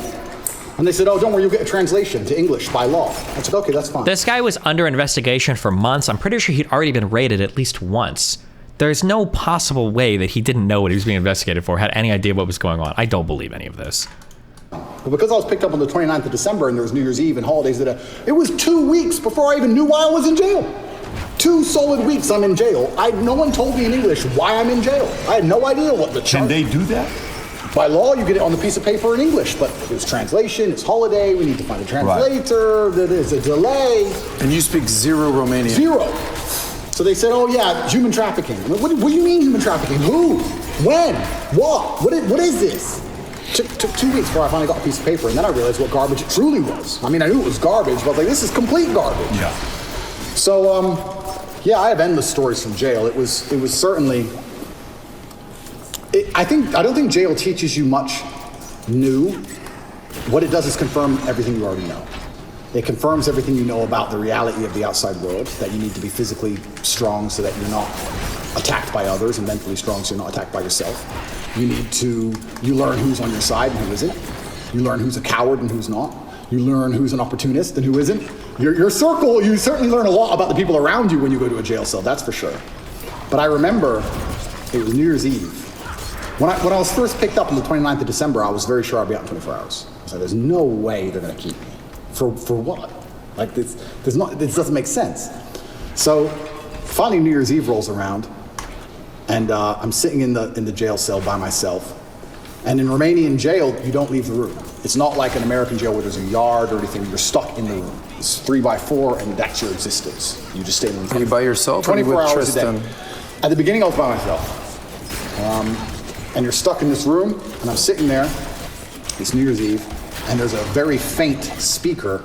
Speaker 8: And they said, oh, don't worry, you'll get a translation to English by law. I said, okay, that's fine.
Speaker 2: This guy was under investigation for months. I'm pretty sure he'd already been raided at least once. There's no possible way that he didn't know what he was being investigated for, had any idea what was going on. I don't believe any of this.
Speaker 8: But because I was picked up on the 29th of December and there was New Year's Eve and holidays, it was 2 weeks before I even knew why I was in jail. 2 solid weeks I'm in jail. No one told me in English why I'm in jail. I had no idea what the charge.
Speaker 1: Can they do that?
Speaker 8: By law, you get it on the piece of paper in English, but it's translation, it's holiday, we need to find a translator, There's a delay.
Speaker 7: And you speak zero Romanian?
Speaker 8: Zero. So they said, oh yeah, human trafficking. I mean, what do you mean human trafficking? Who? When? What? What is this? Took 2 weeks before I finally got a piece of paper, and then I realized what garbage it truly was. I mean, I knew it was garbage, but I was like, this is complete garbage.
Speaker 1: Yeah.
Speaker 8: So, yeah, I have endless stories from jail. It was certainly... I don't think jail teaches you much new. What it does is confirm everything you already know. It confirms everything you know about the reality of the outside world, that you need to be physically strong so that you're not attacked by others, and mentally strong so you're not attacked by yourself. You learn who's on your side and who isn't. You learn who's a coward and who's not. You learn who's an opportunist and who isn't. Your circle, you certainly learn a lot about the people around you when you go to a jail cell, that's for sure. But I remember it was New Year's Eve. When I was first picked up on the 29th of December, I was very sure I'd be out in 24 hours. I said, there's no way they're gonna keep me. For what? Like this doesn't make sense. So finally New Year's Eve rolls around and I'm sitting in the jail cell by myself. And in Romanian jail, you don't leave the room. It's not like an American jail where there's a yard or anything, you're stuck in the room. It's 3x4 and that's your existence. You just stay in the room.
Speaker 7: Are you by yourself?
Speaker 8: 24 hours
Speaker 7: Tristan?
Speaker 8: a day. At the beginning I was by myself. And you're stuck in this room, and I'm sitting there, It's New Year's Eve, and there's a very faint speaker,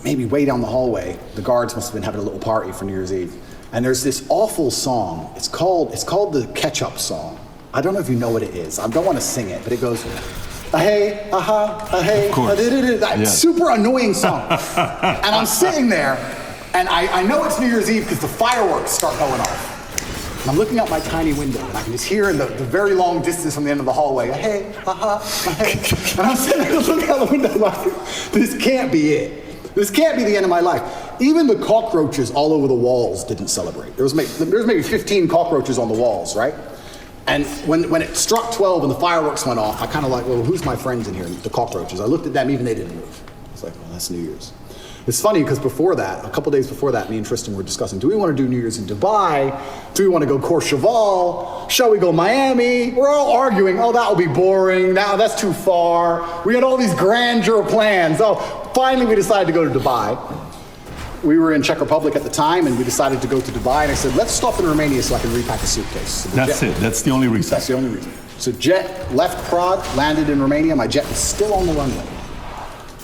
Speaker 8: maybe way down the hallway. The guards must have been having a little party for New Year's Eve. And there's this awful song. It's called the Ketchup Song. I don't know if you know what it is. I don't want to sing it, but it goes, hey, hey, that super annoying song. And I'm sitting there, and I know it's New Year's Eve because the fireworks start going off. And I'm looking out my tiny window, and I can just hear in the very long distance from the end of the hallway, hey, hey. And I'm sitting there looking out the window like, this can't be it. This can't be the end of my life. Even the cockroaches all over the walls didn't celebrate. There was maybe 15 cockroaches on the walls, right? And when it struck 12 and the fireworks went off, I kind of like, well, who's my friends in here? The cockroaches. I looked at them, even they didn't move. It's like, well, that's New Year's. It's funny because before that, a couple days before that, me and Tristan were discussing, do we want to do New Year's in Dubai? Do we want to go Courchevel? Shall we go Miami? We're all arguing, oh, that will be boring. Now that's too far. We had all these grandeur plans. Oh, finally we decided to go to Dubai. We were in Czech Republic at the time, and we decided to go to Dubai, and I said, let's stop in Romania so I can repack a suitcase. So
Speaker 1: that's it. That's the only reason.
Speaker 8: That's the only reason. So jet left Prague, landed in Romania. My jet was still on the runway.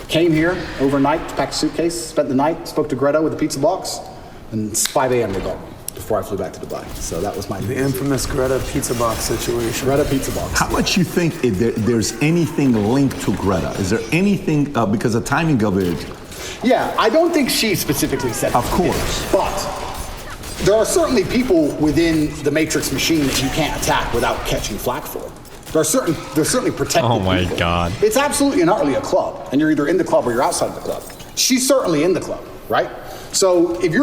Speaker 8: Came here overnight to pack a suitcase, spent the night, spoke to Greta with a pizza box, and it's 5 a.m. they got me before I flew back to Dubai. So that was
Speaker 7: the infamous Greta pizza box situation.
Speaker 8: Greta pizza box.
Speaker 1: How much you think there's anything linked to Greta? Is there anything, because the timing of it?
Speaker 8: Yeah, I don't think she specifically said it.
Speaker 1: Of course.
Speaker 8: But there are certainly people within the Matrix machine that you can't attack without catching flack for. There's certainly protected
Speaker 2: Oh my
Speaker 8: people.
Speaker 2: God.
Speaker 8: It's absolutely and utterly a club, and you're either in the club or you're outside of the club. She's certainly in the club, right? So if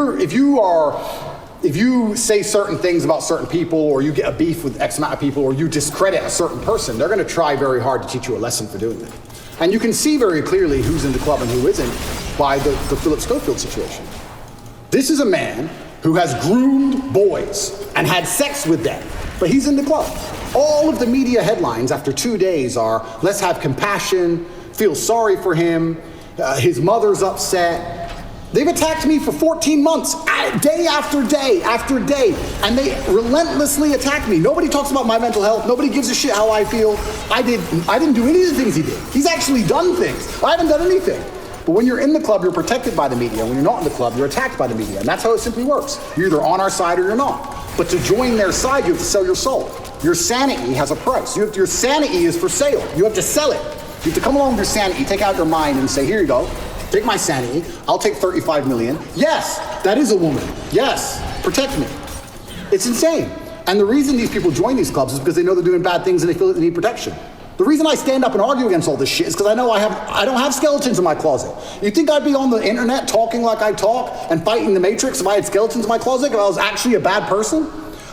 Speaker 8: you say certain things about certain people, or you get a beef with X amount of people, or you discredit a certain person, they're going to try very hard to teach you a lesson for doing that. And you can see very clearly who's in the club and who isn't by the Philip Schofield situation. This is a man who has groomed boys and had sex with them, but he's in the club. All of the media headlines after 2 days are, let's have compassion, feel sorry for him, his mother's upset. They've attacked me for 14 months, day after day after day, and they relentlessly attack me. Nobody talks about my mental health. Nobody gives a shit how I feel. I didn't do any of the things he did. He's actually done things. I haven't done anything. But when you're in the club, you're protected by the media. When you're not in the club, you're attacked by the media. And that's how it simply works. You're either on our side or you're not. But to join their side, you have to sell your soul. Your sanity has a price. Your sanity is for sale. You have to sell it. You have to come along with your sanity, take out your mind and say, here you go. Take my sanity. I'll take 35 million. Yes, that is a woman. Yes, protect me. It's insane. And the reason these people join these clubs is because they know they're doing bad things and they feel that they need protection. The reason I stand up and argue against all this shit is because I know I don't have skeletons in my closet. You think I'd be on the internet talking like I talk and fighting the Matrix if I had skeletons in my closet, if I was actually a bad person?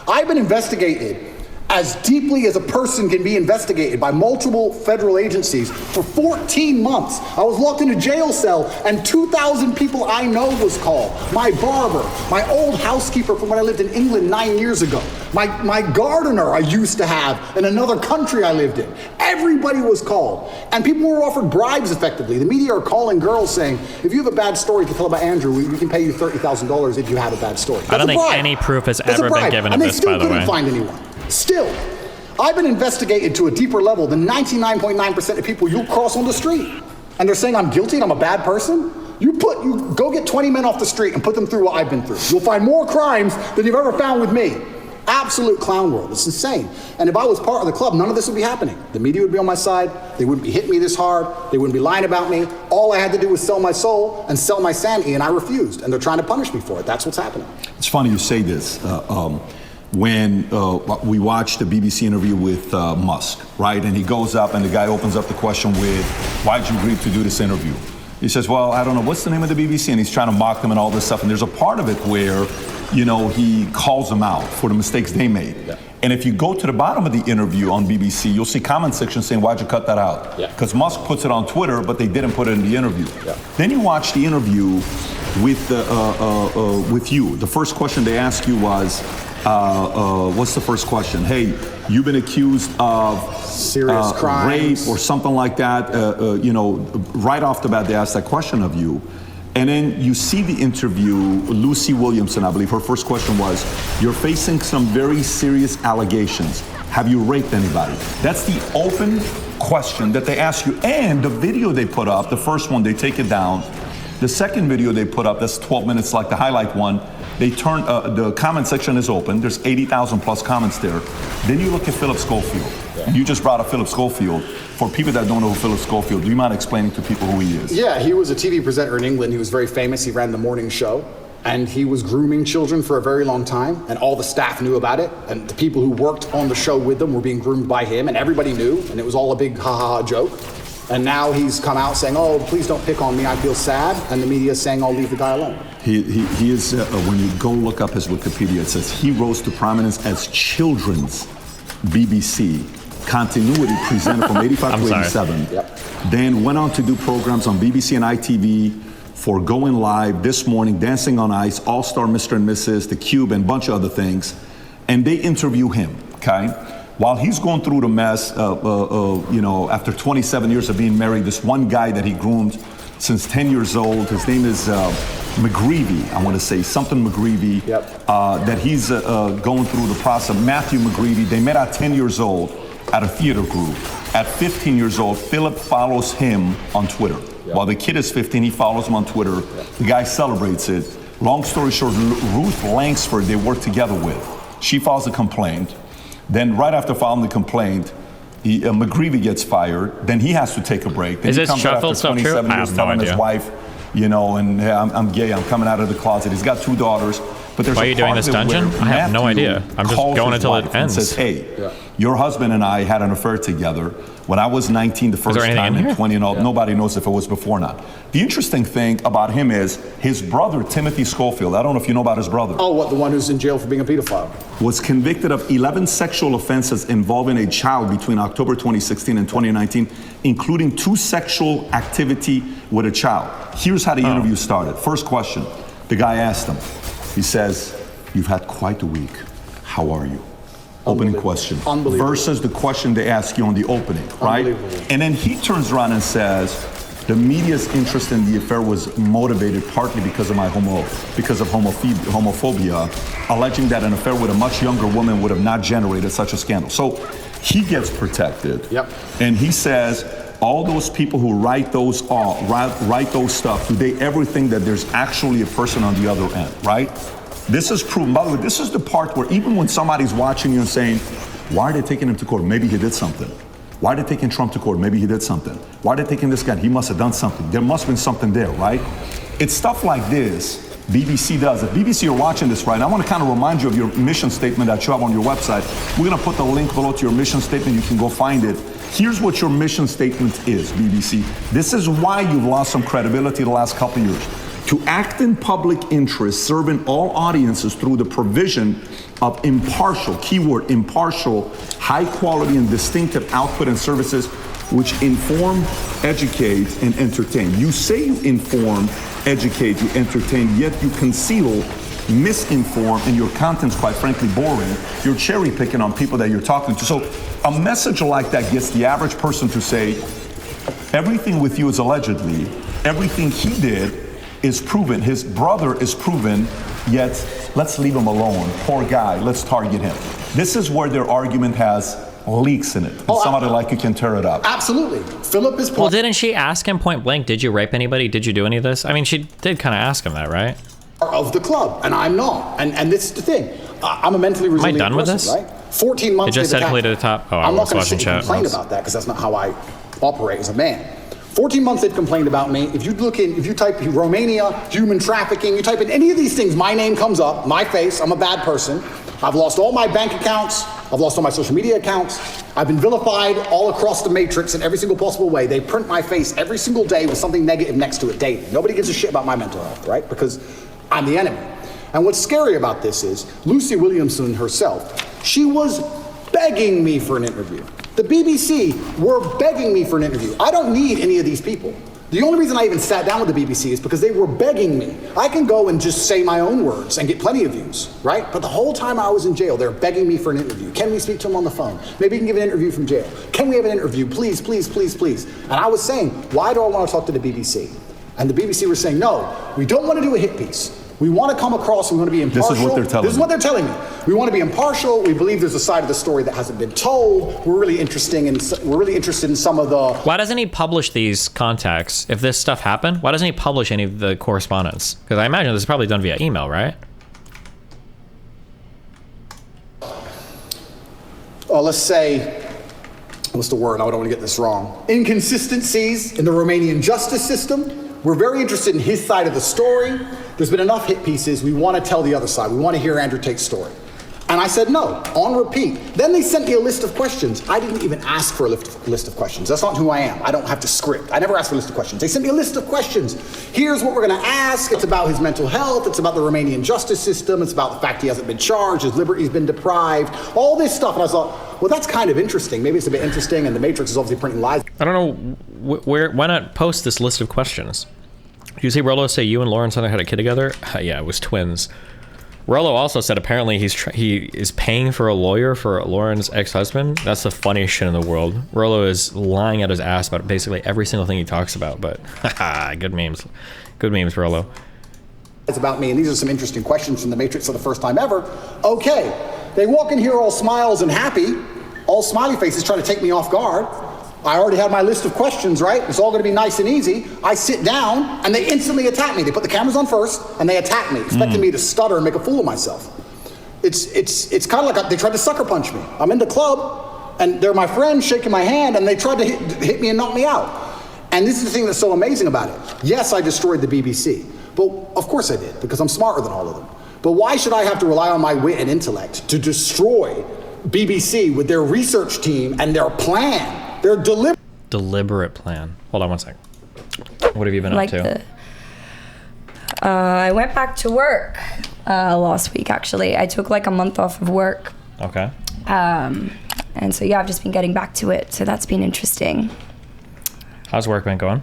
Speaker 8: I've been investigated as deeply as a person can be investigated by multiple federal agencies for 14 months. I was locked in a jail cell and 2,000 people I know was called. My barber, my old housekeeper from when I lived in England 9 years ago, my gardener I used to have in another country I lived in. Everybody was called. And people were offered bribes effectively. The media are calling girls saying, if you have a bad story to tell about Andrew, we can pay you $30,000 if you have a bad story.
Speaker 2: I don't think any proof has ever been given of this, by the way.
Speaker 8: And they still couldn't find anyone. Still, I've been investigated to a deeper level than 99.9% of people you'll cross on the street. And they're saying I'm guilty and I'm a bad person? You go get 20 men off the street and put them through what I've been through. You'll find more crimes than you've ever found with me. Absolute clown world. It's insane. And if I was part of the club, none of this would be happening. The media would be on my side. They wouldn't be hitting me this hard. They wouldn't be lying about me. All I had to do was sell my soul and sell my sanity, and I refused. And they're trying to punish me for it. That's what's happening.
Speaker 1: It's funny you say this. When we watched the BBC interview with Musk, right? And he goes up and the guy opens up the question with, why'd you agree to do this interview? He says, well, I don't know, what's the name of the BBC? And he's trying to mock them and all this stuff. And there's a part of it where, he calls them out for the mistakes they made. Yeah. And if you go to the bottom of the interview on BBC, you'll see comment section saying, why'd you cut that out? Because Musk puts it on Twitter, but they didn't put it in the interview. Yeah. Then you watch the interview with you. The first question they ask you was, what's the first question? Hey, you've been accused of
Speaker 8: serious crimes,
Speaker 1: rape or something like that. Right off the bat, they asked that question of you. And then you see the interview, Lucy Williamson, I believe, her first question was, you're facing some very serious allegations. Have you raped anybody? That's the open question that they ask you. And the video they put up, the first one, they take it down. The second video they put up, that's 12 minutes, like the highlight one, they turn, the comment section is open. There's 80,000 plus comments there. Then you look at Philip Schofield. And you just brought up Philip Schofield. For people that don't know who Philip Schofield, do you mind explaining to people who he is?
Speaker 8: Yeah, he was a TV presenter in England. He was very famous. He ran the morning show. And he was grooming children for a very long time. And all the staff knew about it. And the people who worked on the show with them were being groomed by him. And everybody knew. And it was all a big ha-ha joke. And now he's come out saying, oh, please don't pick on me, I feel sad. And the media is saying, oh, leave the guy alone.
Speaker 1: He is, when you go look up his Wikipedia, it says he rose to prominence as children's BBC continuity presenter from 85 to 87.
Speaker 8: Yep.
Speaker 1: Then went on to do programs on BBC and ITV for Going Live, This Morning, Dancing on Ice, All-Star Mr. and Mrs., The Cube, and a bunch of other things. And they interview him, okay? While he's going through the mess, after 27 years of being married, this one guy that he groomed since 10 years old, his name is McGreevy, I want to say, something McGreevy, that he's going through the process. Matthew McGreevy, they met at 10 years old at a theater group. At 15 years old, Philip follows him on Twitter. While the kid is 15, he follows him on Twitter. The guy celebrates it. Long story short, Ruth Langsford, they work together with. She files a complaint. Then right after filing the complaint, McGreevy gets fired. Then he has to take a break. Then
Speaker 2: is
Speaker 1: he
Speaker 2: this Sheffield stuff true? I have no idea.
Speaker 1: His wife, and hey, I'm gay, I'm coming out of the closet. He's got 2 daughters. But there's
Speaker 2: Why are you doing this dungeon? I have no idea. I'm just going until it ends.
Speaker 1: And says, hey, your husband and I had an affair together when I was 19 the first time and 20 and all. Nobody knows if it was before or not. The interesting thing about him is his brother, Timothy Schofield, I don't know if you know about his brother.
Speaker 8: Oh, what, the one who's in jail for being a pedophile?
Speaker 1: Was convicted of 11 sexual offenses involving a child between October 2016 and 2019, including 2 sexual activity with a child. Here's how the interview started. First question, the guy asked him. He says, you've had quite a week. How are you? Opening question. Versus the question they ask you on the opening, right? And then he turns around and says, the media's interest in the affair was motivated partly because of homophobia, alleging that an affair with a much younger woman would have not generated such a scandal. So he gets protected. And he says, all those people who write those stuff, do they ever think that there's actually a person on the other end, right? This is proven. By the way, this is the part where even when somebody's watching you and saying, why are they taking him to court? Maybe he did something. Why are they taking Trump to court? Maybe he did something. Why are they taking this guy? He must have done something. There must have been something there, right? It's stuff like this BBC does. If BBC are watching this right now, I want to kind of remind you of your mission statement that you have on your website. We're going to put the link below to your mission statement. You can go find it. Here's what your mission statement is, BBC. This is why you've lost some credibility the last couple of years. To act in public interest, serving all audiences through the provision of impartial, keyword impartial, high quality and distinctive output and services which inform, educate, and entertain. You say you inform, educate, you entertain, yet you conceal, misinform, and your content's quite frankly boring. You're cherry picking on people that you're talking to. So a message like that gets the average person to say, everything with you is allegedly, everything he did is proven, his brother is proven, yet let's leave him alone. Poor guy, let's target him. This is where their argument has leaks in it. And somebody like you can tear it up.
Speaker 8: Absolutely. Philip is...
Speaker 2: Well, didn't she ask him point blank, did you rape anybody? Did you do any of this? I mean, she did kind of ask him that, right?
Speaker 8: ...of the club, and I'm not. And this is the thing. I'm a mentally resilient
Speaker 2: person,
Speaker 8: with
Speaker 2: this?
Speaker 8: Right? 14 months...
Speaker 2: It just said play to the top. Oh,
Speaker 8: I'm not going to
Speaker 2: watching chat.
Speaker 8: complain about that, because that's not how I operate as a man. 14 months they've complained about me. If you type Romania, human trafficking, you type in any of these things, my name comes up, my face, I'm a bad person. I've lost all my bank accounts. I've lost all my social media accounts. I've been vilified all across the matrix in every single possible way. They print my face every single day with something negative next to it daily. Nobody gives a shit about my mental health, right? Because I'm the enemy. And what's scary about this is Lucy Williamson herself, she was begging me for an interview. The BBC were begging me for an interview. I don't need any of these people. The only reason I even sat down with the BBC is because they were begging me. I can go and just say my own words and get plenty of views, right? But the whole time I was in jail, they're begging me for an interview. Can we speak to him on the phone? Maybe you can give an interview from jail. Can we have an interview? Please, please, please, please. And I was saying, why do I want to talk to the BBC? And the BBC were saying, no, we don't want to do a hit piece. We want to come across, we want to be impartial.
Speaker 1: This is what they're telling
Speaker 8: This is what they're telling me. We want to be impartial. We believe there's a side of the story that hasn't been told. We're really interested in some of the...
Speaker 2: Why doesn't he publish these contacts? If this stuff happened, why doesn't he publish any of the correspondence? Because I imagine this is probably done via email, right?
Speaker 8: Let's say, what's the word? I don't want to get this wrong. Inconsistencies in the Romanian justice system. We're very interested in his side of the story. There's been enough hit pieces. We want to tell the other side. We want to hear Andrew Tate's story. And I said no, on repeat. Then they sent me a list of questions. I didn't even ask for a list of questions. That's not who I am. I don't have to script. I never ask for a list of questions. They sent me a list of questions. Here's what we're going to ask. It's about his mental health. It's about the Romanian justice system. It's about the fact he hasn't been charged. His liberty's been deprived. All this stuff. And I thought, well, that's kind of interesting. Maybe it's a bit interesting. And the Matrix is obviously printing lies.
Speaker 2: I don't know why not post this list of questions? Did you see Rollo say you and Lauren Southern had a kid together? Yeah, it was twins. Rollo also said apparently he is paying for a lawyer for Lauren's ex-husband. That's the funniest shit in the world. Rollo is lying at his ass about basically every single thing he talks about, but good memes. Good memes, Rollo.
Speaker 8: It's about me, and these are some interesting questions from the Matrix for the first time ever. Okay, they walk in here all smiles and happy, all smiley faces trying to take me off guard. I already had my list of questions, right? It's all going to be nice and easy. I sit down, and they instantly attack me. They put the cameras on first, and they attack me, expecting me to stutter and make a fool of myself. It's kind of like they tried to sucker punch me. I'm in the club, and they're my friends shaking my hand, and they tried to hit me and knock me out. And this is the thing that's so amazing about it. Yes, I destroyed the BBC, but of course I did, because I'm smarter than all of them. But why should I have to rely on my wit and intellect to destroy BBC with their research team and their plan? Their
Speaker 2: deliberate plan. Hold on one second. What have you been up to?
Speaker 3: I went back to work last week, actually. I took like a month off of work.
Speaker 2: Okay.
Speaker 3: And so, yeah, I've just been getting back to it. So that's been interesting.
Speaker 2: How's work been going?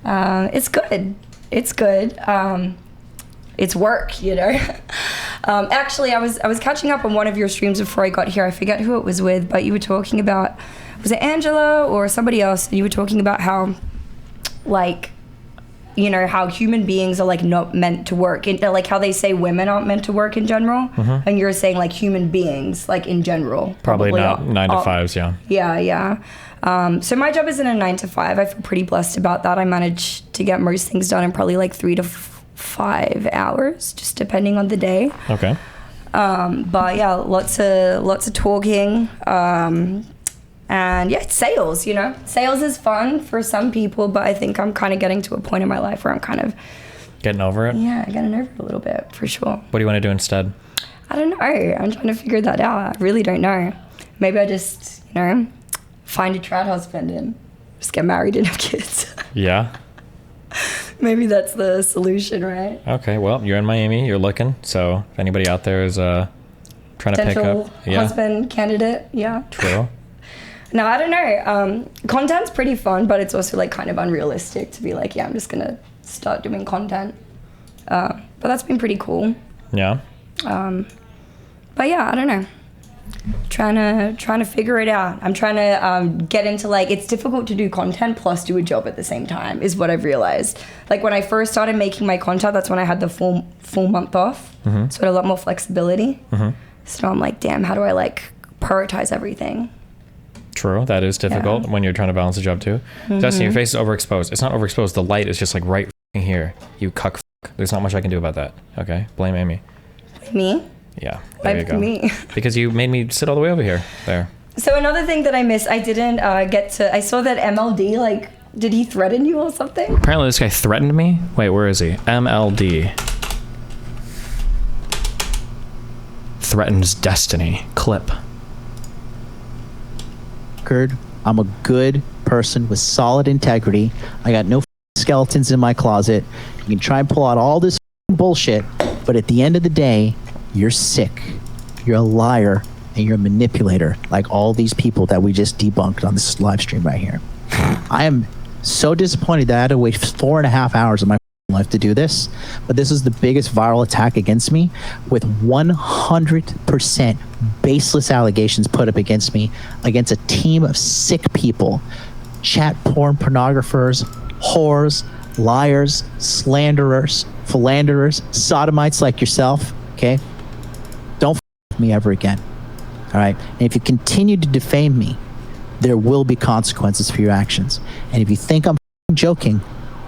Speaker 3: It's good. It's good. It's work, you know. Actually, I was catching up on one of your streams before I got here. I forget who it was with, but you were talking about, was it Angela or somebody else? And you were talking about how, like, you know, how human beings are like not meant to work, like how they say women aren't meant to work in general, and you're saying like human beings, like in general.
Speaker 2: Probably not 9 to 5s, yeah. Yeah.
Speaker 3: So my job isn't a 9 to 5. I feel pretty blessed about that. I manage to get most things done in probably like 3 to 5 hours, just depending on the day.
Speaker 2: Okay.
Speaker 3: But yeah, lots of talking. And yeah, it's sales, you know. Sales is fun for some people, but I think I'm kind of getting to a point in my life where I'm kind of...
Speaker 2: Getting over it?
Speaker 3: Yeah, getting over it a little bit, for sure.
Speaker 2: What do you want to do instead?
Speaker 3: I don't know. I'm trying to figure that out. I really don't know. Maybe I just, you know, find a trad husband and just get married and have kids.
Speaker 2: Yeah?
Speaker 3: Maybe that's the solution, right?
Speaker 2: Okay, well, you're in Miami. You're looking. So if anybody out there is trying to pick up...
Speaker 3: husband candidate, yeah.
Speaker 2: True.
Speaker 3: No, I don't know. Content's pretty fun, but it's also like kind of unrealistic to be like, yeah, I'm just gonna start doing content. But that's been pretty cool.
Speaker 2: Yeah.
Speaker 3: But yeah, I don't know. Trying to figure it out. I'm trying to get into like, it's difficult to do content plus do a job at the same time is what I've realized. Like when I first started making my content, that's when I had the full month off. So I had a lot more flexibility. So I'm like, damn, how do I like prioritize everything?
Speaker 2: True, that is difficult when you're trying to balance a job too. Destiny, your face is overexposed. It's not overexposed. The light is just like right here. You cuck. There's not much I can do about that. Okay, blame Amy.
Speaker 3: Me?
Speaker 2: Yeah, there you go.
Speaker 3: Me.
Speaker 2: Because you made me sit all the way over here. There.
Speaker 3: So another thing that I missed, I didn't get to. I saw that MLD. Like, did he threaten you or something?
Speaker 2: Apparently, this guy threatened me. Wait, where is he? MLD. Threatens Destiny. Clip.
Speaker 9: I'm a good person with solid integrity. I got no skeletons in my closet. You can try and pull out all this bullshit, but at the end of the day, you're sick. You're a liar and you're a manipulator, like all these people that we just debunked on this live stream right here. I am so disappointed that I had to wait 4.5 hours of my life to do this, but this is the biggest viral attack against me with 100% baseless allegations put up against me, against a team of sick people, chat porn pornographers, whores, liars, slanderers, philanderers, sodomites like yourself, okay? Don't with me ever again. All right? And if you continue to defame me, there will be consequences for your actions. And if you think I'm joking,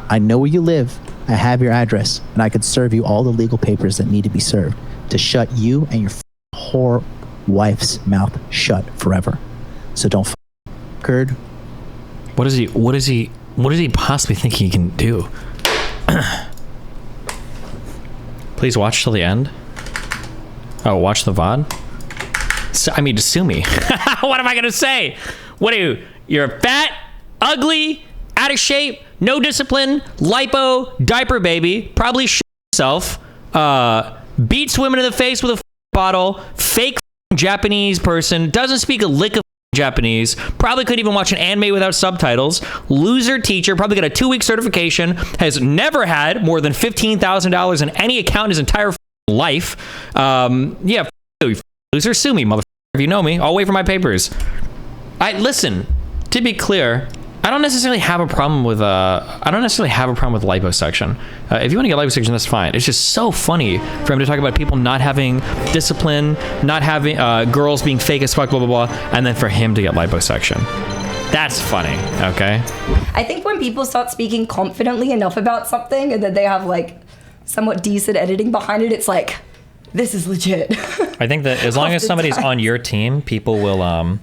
Speaker 9: I know where you live, I have your address, and I could serve you all the legal papers that need to be served to shut you and your whore wife's mouth shut forever. So don't Kurd.
Speaker 2: What does he possibly think he can do? Please watch till the end. Oh, watch the VOD? Just sue me. What am I gonna say? What are you? You're fat, ugly, out of shape, no discipline, lipo, diaper baby, probably shit yourself, beats women in the face with a bottle, fake Japanese person, doesn't speak a lick of Japanese, probably couldn't even watch an anime without subtitles, loser teacher, probably got a 2-week certification, has never had more than $15,000 in any account in his entire life. Yeah, you loser, sue me, motherfucker. If you know me, I'll wait for my papers. Listen, to be clear, I don't necessarily have a problem with liposuction. If you want to get liposuction, that's fine. It's just so funny for him to talk about people not having discipline, not having girls being fake as fuck, blah blah blah, and then for him to get liposuction. That's funny, okay?
Speaker 3: I think when people start speaking confidently enough about something and then they have like somewhat decent editing behind it, it's like, this is legit.
Speaker 2: I think that as long as somebody's on your team, people are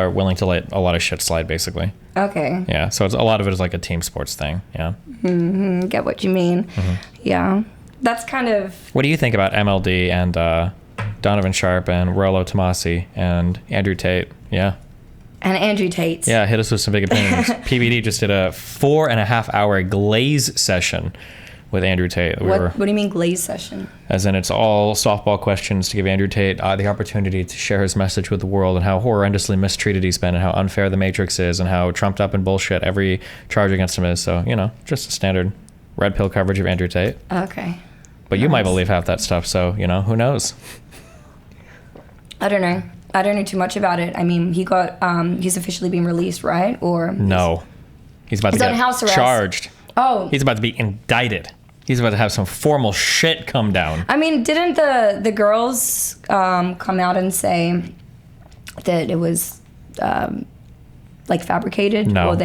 Speaker 2: willing to let a lot of shit slide, basically.
Speaker 3: Okay.
Speaker 2: Yeah, so a lot of it is like a team sports thing, yeah.
Speaker 3: Mm-hmm. Get what you mean. Mm-hmm. Yeah. That's kind of...
Speaker 2: What do you think about MLD and Donovan Sharpe and Rollo Tomasi and Andrew Tate? Yeah.
Speaker 3: And Andrew Tate.
Speaker 2: Yeah, hit us with some big opinions. PBD just did a 4.5-hour glaze session with Andrew Tate.
Speaker 3: What do you mean glaze session?
Speaker 2: As in, it's all softball questions to give Andrew Tate the opportunity to share his message with the world and how horrendously mistreated he's been and how unfair the Matrix is and how trumped up and bullshit every charge against him is. So, just a standard red pill coverage of Andrew Tate.
Speaker 3: Okay.
Speaker 2: But you might believe half that stuff, so, who knows?
Speaker 3: I don't know. I don't know too much about it. I mean, he got, he's officially been released, right? Or
Speaker 2: no. He's about to get
Speaker 3: house arrest.
Speaker 2: Charged.
Speaker 3: Oh.
Speaker 2: He's about to be indicted. He's about to have some formal shit come down.
Speaker 3: I mean, didn't the girls come out and say that it was fabricated?
Speaker 2: No.
Speaker 3: Or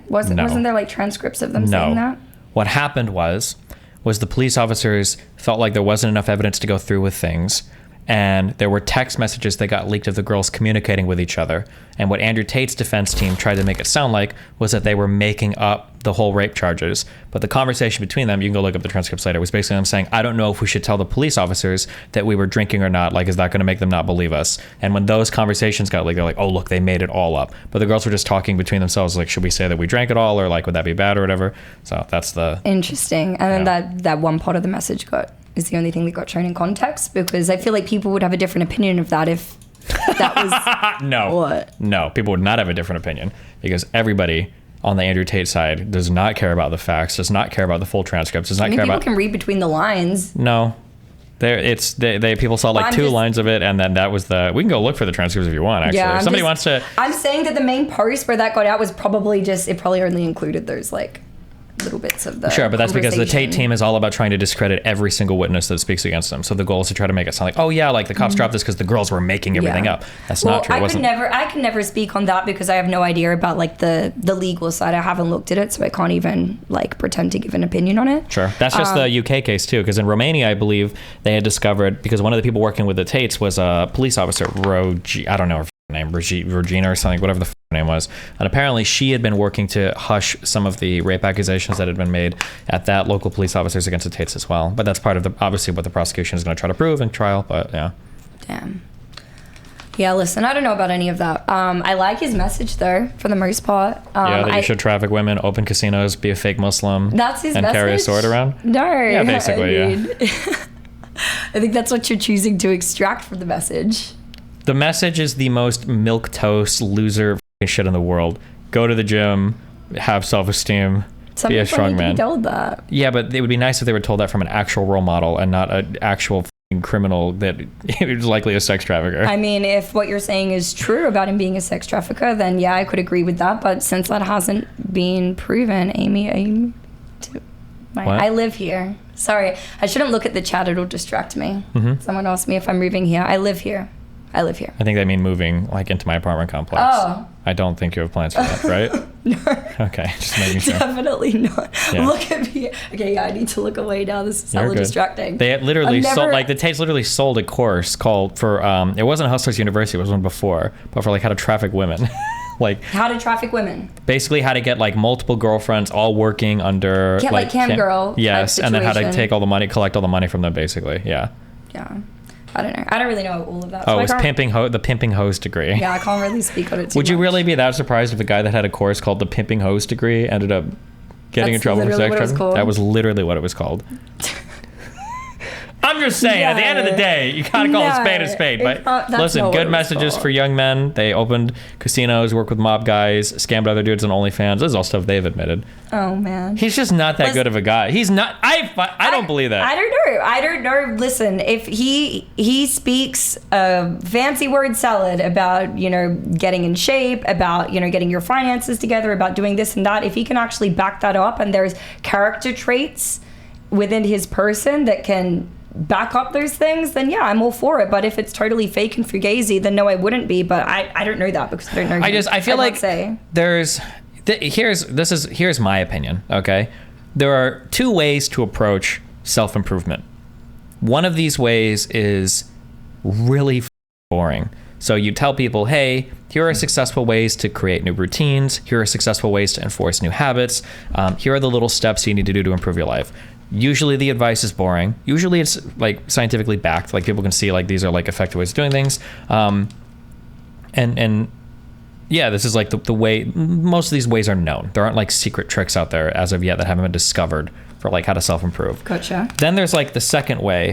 Speaker 3: wasn't there like transcripts of them saying that?
Speaker 2: What happened was the police officers felt like there wasn't enough evidence to go through with things. And there were text messages that got leaked of the girls communicating with each other. And what Andrew Tate's defense team tried to make it sound like was that they were making up the whole rape charges. But the conversation between them, you can go look up the transcripts later, was basically them saying, I don't know if we should tell the police officers that we were drinking or not. Like, is that going to make them not believe us? And when those conversations got leaked, they're like, oh, look, they made it all up. But the girls were just talking between themselves, like, should we say that we drank it all? Or like, would that be bad or whatever? So that's the...
Speaker 3: Interesting. And then that one part of the message is the only thing that got shown in context, because I feel like people would have a different opinion of that if that was...
Speaker 2: No.
Speaker 3: What?
Speaker 2: No, people would not have a different opinion, because everybody on the Andrew Tate side does not care about the facts, does not care about the full transcripts, does not care about...
Speaker 3: People can read between the lines.
Speaker 2: No. People saw like two lines of it, and then that was the... We can go look for the transcripts if you want, actually.
Speaker 3: Yeah,
Speaker 2: if somebody wants to...
Speaker 3: I'm saying that the main post where that got out was probably it probably only included those like little bits of the
Speaker 2: Sure, but that's because the Tate
Speaker 3: conversation.
Speaker 2: team is all about trying to discredit every single witness that speaks against them. So the goal is to try to make it sound like, oh yeah, like the cops dropped this because the girls were making everything up. That's not true.
Speaker 3: I can never speak on that because I have no idea about like the legal side. I haven't looked at it, so I can't even like pretend to give an opinion on it.
Speaker 2: Sure. That's just the UK case too, because in Romania, I believe they had discovered, because one of the people working with the Tates was a police officer, I don't know her name, Regina or something, whatever the name was, and apparently she had been working to hush some of the rape accusations that had been made at that local police officers against the Tates as well. But that's part of obviously what the prosecution is going to try to prove in trial. But yeah.
Speaker 3: Damn. Yeah, listen, I don't know about any of that. I like his message though, for the most part.
Speaker 2: That you should traffic women, open casinos, be a fake Muslim,
Speaker 3: that's his
Speaker 2: and
Speaker 3: message?
Speaker 2: carry a sword around.
Speaker 3: No.
Speaker 2: Yeah, basically,
Speaker 3: I think that's what you're choosing to extract from the message.
Speaker 2: The message is the most milquetoast loser shit in the world. Go to the gym, have self-esteem, be a strong man.
Speaker 3: Told that.
Speaker 2: Yeah, but it would be nice if they were told that from an actual role model and not an actual criminal that is likely a sex trafficker.
Speaker 3: I mean, if what you're saying is true about him being a sex trafficker, then yeah, I could agree with that. But since that hasn't been proven, Amy Right.
Speaker 2: What?
Speaker 3: I live here. Sorry, I shouldn't look at the chat. It'll distract me. Someone asked me if I'm moving here. I live here. I live here.
Speaker 2: I think they mean moving like into my apartment complex.
Speaker 3: Oh.
Speaker 2: I don't think you have plans for that, right?
Speaker 3: No.
Speaker 2: Okay, just making sure.
Speaker 3: Definitely not.
Speaker 2: Yeah.
Speaker 3: Look at me. Okay, yeah, I need to look away now. This is
Speaker 2: You're
Speaker 3: hella
Speaker 2: good.
Speaker 3: distracting.
Speaker 2: They literally
Speaker 3: I've never-
Speaker 2: sold, like the Tates literally sold a course called for, it wasn't Hustlers University, it was one before, but for like how to traffic women. Like
Speaker 3: How to traffic women.
Speaker 2: basically how to get like multiple girlfriends all working under
Speaker 3: Get, like, cam girl type
Speaker 2: Yes, and then how to
Speaker 3: situation.
Speaker 2: take all the money, collect all the money from them basically. Yeah.
Speaker 3: Yeah. I don't know. I don't really know all of that.
Speaker 2: Oh,
Speaker 3: so
Speaker 2: it was
Speaker 3: I can't-
Speaker 2: the pimping hose degree.
Speaker 3: Yeah, I can't really speak on it too
Speaker 2: Would you
Speaker 3: much.
Speaker 2: really be that surprised if a guy that had a course called the pimping hose degree ended up getting in
Speaker 3: That's
Speaker 2: trouble for
Speaker 3: literally
Speaker 2: sex
Speaker 3: what it was
Speaker 2: trafficking?
Speaker 3: called?
Speaker 2: That was literally what it was called. I'm just saying, at the end of the
Speaker 3: No.
Speaker 2: day, you gotta call a spade a
Speaker 3: No,
Speaker 2: spade.
Speaker 3: it's
Speaker 2: But
Speaker 3: not- that's
Speaker 2: listen,
Speaker 3: not what
Speaker 2: good
Speaker 3: it was
Speaker 2: messages
Speaker 3: called.
Speaker 2: for young men. They opened casinos, worked with mob guys, scammed other dudes on OnlyFans. This is all stuff they've admitted.
Speaker 3: Oh man.
Speaker 2: He's just not that good of a guy. He's not. I don't believe that.
Speaker 3: I don't know. Listen, if he speaks a fancy word salad about, getting in shape, about, getting your finances together, about doing this and that, if he can actually back that up and there's character traits within his person that can back up those things, then yeah, I'm all for it. But if it's totally fake and fugazi, then no, I wouldn't be. But I don't know that because I don't know.
Speaker 2: I feel like here's my opinion. Okay, there are two ways to approach self-improvement. One of these ways is really boring. So you tell people, hey, here are successful ways to create new routines. Here are successful ways to enforce new habits. Here are the little steps you need to do to improve your life. Usually the advice is boring. Usually it's like scientifically backed. Like people can see like these are like effective ways of doing things. And yeah, this is like the way most of these ways are known. There aren't like secret tricks out there as of yet that haven't been discovered for like how to self-improve.
Speaker 3: Gotcha.
Speaker 2: Then there's like the second way,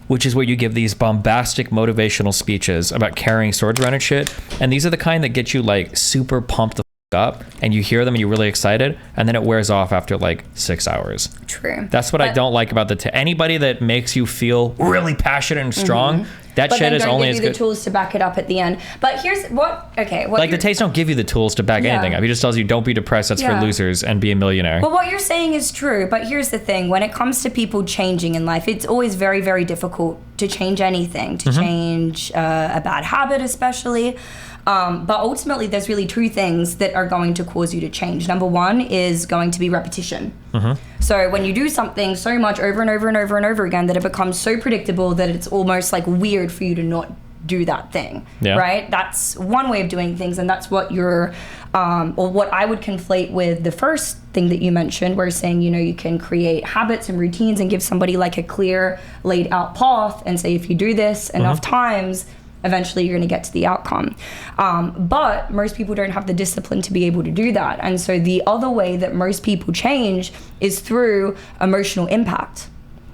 Speaker 2: which is where you give these bombastic motivational speeches about carrying swords around and shit. And these are the kind that get you like super pumped the up, and you hear them and you're really excited, and then it wears off after like 6 hours.
Speaker 3: True.
Speaker 2: That's what I don't like about anybody that makes you feel really passionate and strong. That
Speaker 3: But
Speaker 2: shit
Speaker 3: then
Speaker 2: is
Speaker 3: don't
Speaker 2: only
Speaker 3: give
Speaker 2: as
Speaker 3: you the
Speaker 2: good.
Speaker 3: tools to back it up at the end. But here's what. Okay. What
Speaker 2: Like the
Speaker 3: you're-
Speaker 2: Tates don't give you the tools to back
Speaker 3: Yeah.
Speaker 2: anything up. He just tells you don't be depressed. That's for
Speaker 3: Yeah.
Speaker 2: losers and be a millionaire.
Speaker 3: Well, what you're saying is true, but here's the thing. When it comes to people changing in life, it's always very, very difficult to change anything, to change a bad habit especially. But ultimately, there's really two things that are going to cause you to change. Number one is going to be repetition. So when you do something so much over and over and over and over again that it becomes so predictable that it's almost like weird for you to not do that thing, right? That's one way of doing things, and that's what you're, or what I would conflate with the first thing that you mentioned, where saying, you can create habits and routines and give somebody like a clear, laid out path and say, if you do this enough times, eventually you're going to get to the outcome. But most people don't have the discipline to be able to do that. And so the other way that most people change is through emotional impact.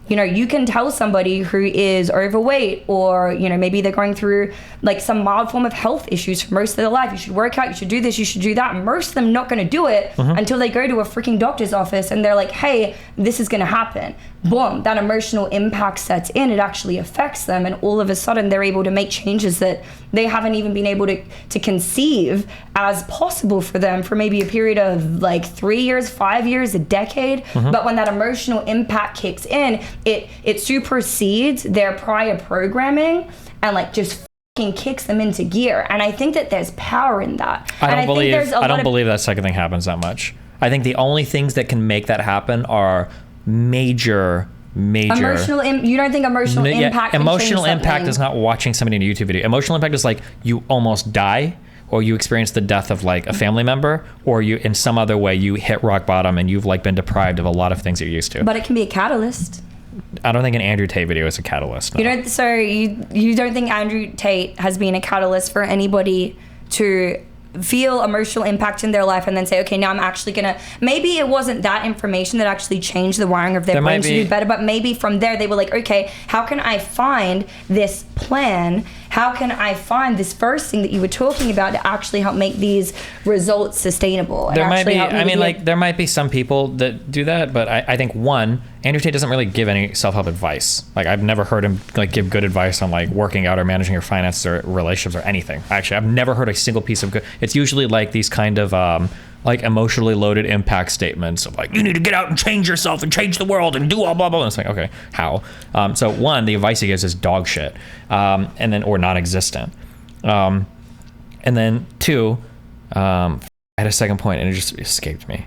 Speaker 3: You can tell somebody who is overweight or, maybe they're going through like some mild form of health issues for most of their life. You should work out, you should do this, you should do that. And most of them not going to do it until they go to a freaking doctor's office and they're like, hey, this is going to happen. Boom, that emotional impact sets in. It actually affects them. And all of a sudden they're able to make changes that they haven't even been able to conceive as possible for them for maybe a period of like 3 years, 5 years, a decade. But when that emotional impact kicks in, it supersedes their prior programming and like just fucking kicks them into gear. And I think that there's power in that.
Speaker 2: I don't believe that second thing happens that much. I think the only things that can make that happen are major
Speaker 3: emotional. You don't think emotional impact? Can
Speaker 2: Emotional
Speaker 3: change
Speaker 2: impact
Speaker 3: something?
Speaker 2: is not watching somebody in a YouTube video. Emotional impact is like you almost die, or you experience the death of like a family member, or you in some other way you hit rock bottom and you've like been deprived of a lot of things that you're used to.
Speaker 3: But it can be a catalyst.
Speaker 2: I don't think an Andrew Tate video is a catalyst. No.
Speaker 3: You don't think Andrew Tate has been a catalyst for anybody to feel emotional impact in their life and then say, okay, now I'm actually gonna, maybe it wasn't that information that actually changed the wiring of their brain to do better, but maybe from there they were like, okay, how can I find this plan? How can I find this first thing that you were talking about to actually help make these results sustainable?
Speaker 2: There might be, there might be some people that do that, but I think one, Andrew Tate doesn't really give any self-help advice. Like I've never heard him like give good advice on like working out or managing your finances or relationships or anything. Actually, I've never heard a single piece of good. It's usually like these kind of like emotionally loaded impact statements of like, you need to get out and change yourself and change the world and do all blah blah. And it's like, okay, how? So one, the advice he gives is dog shit, and then or non-existent, and then two, I had a second point and it just escaped me.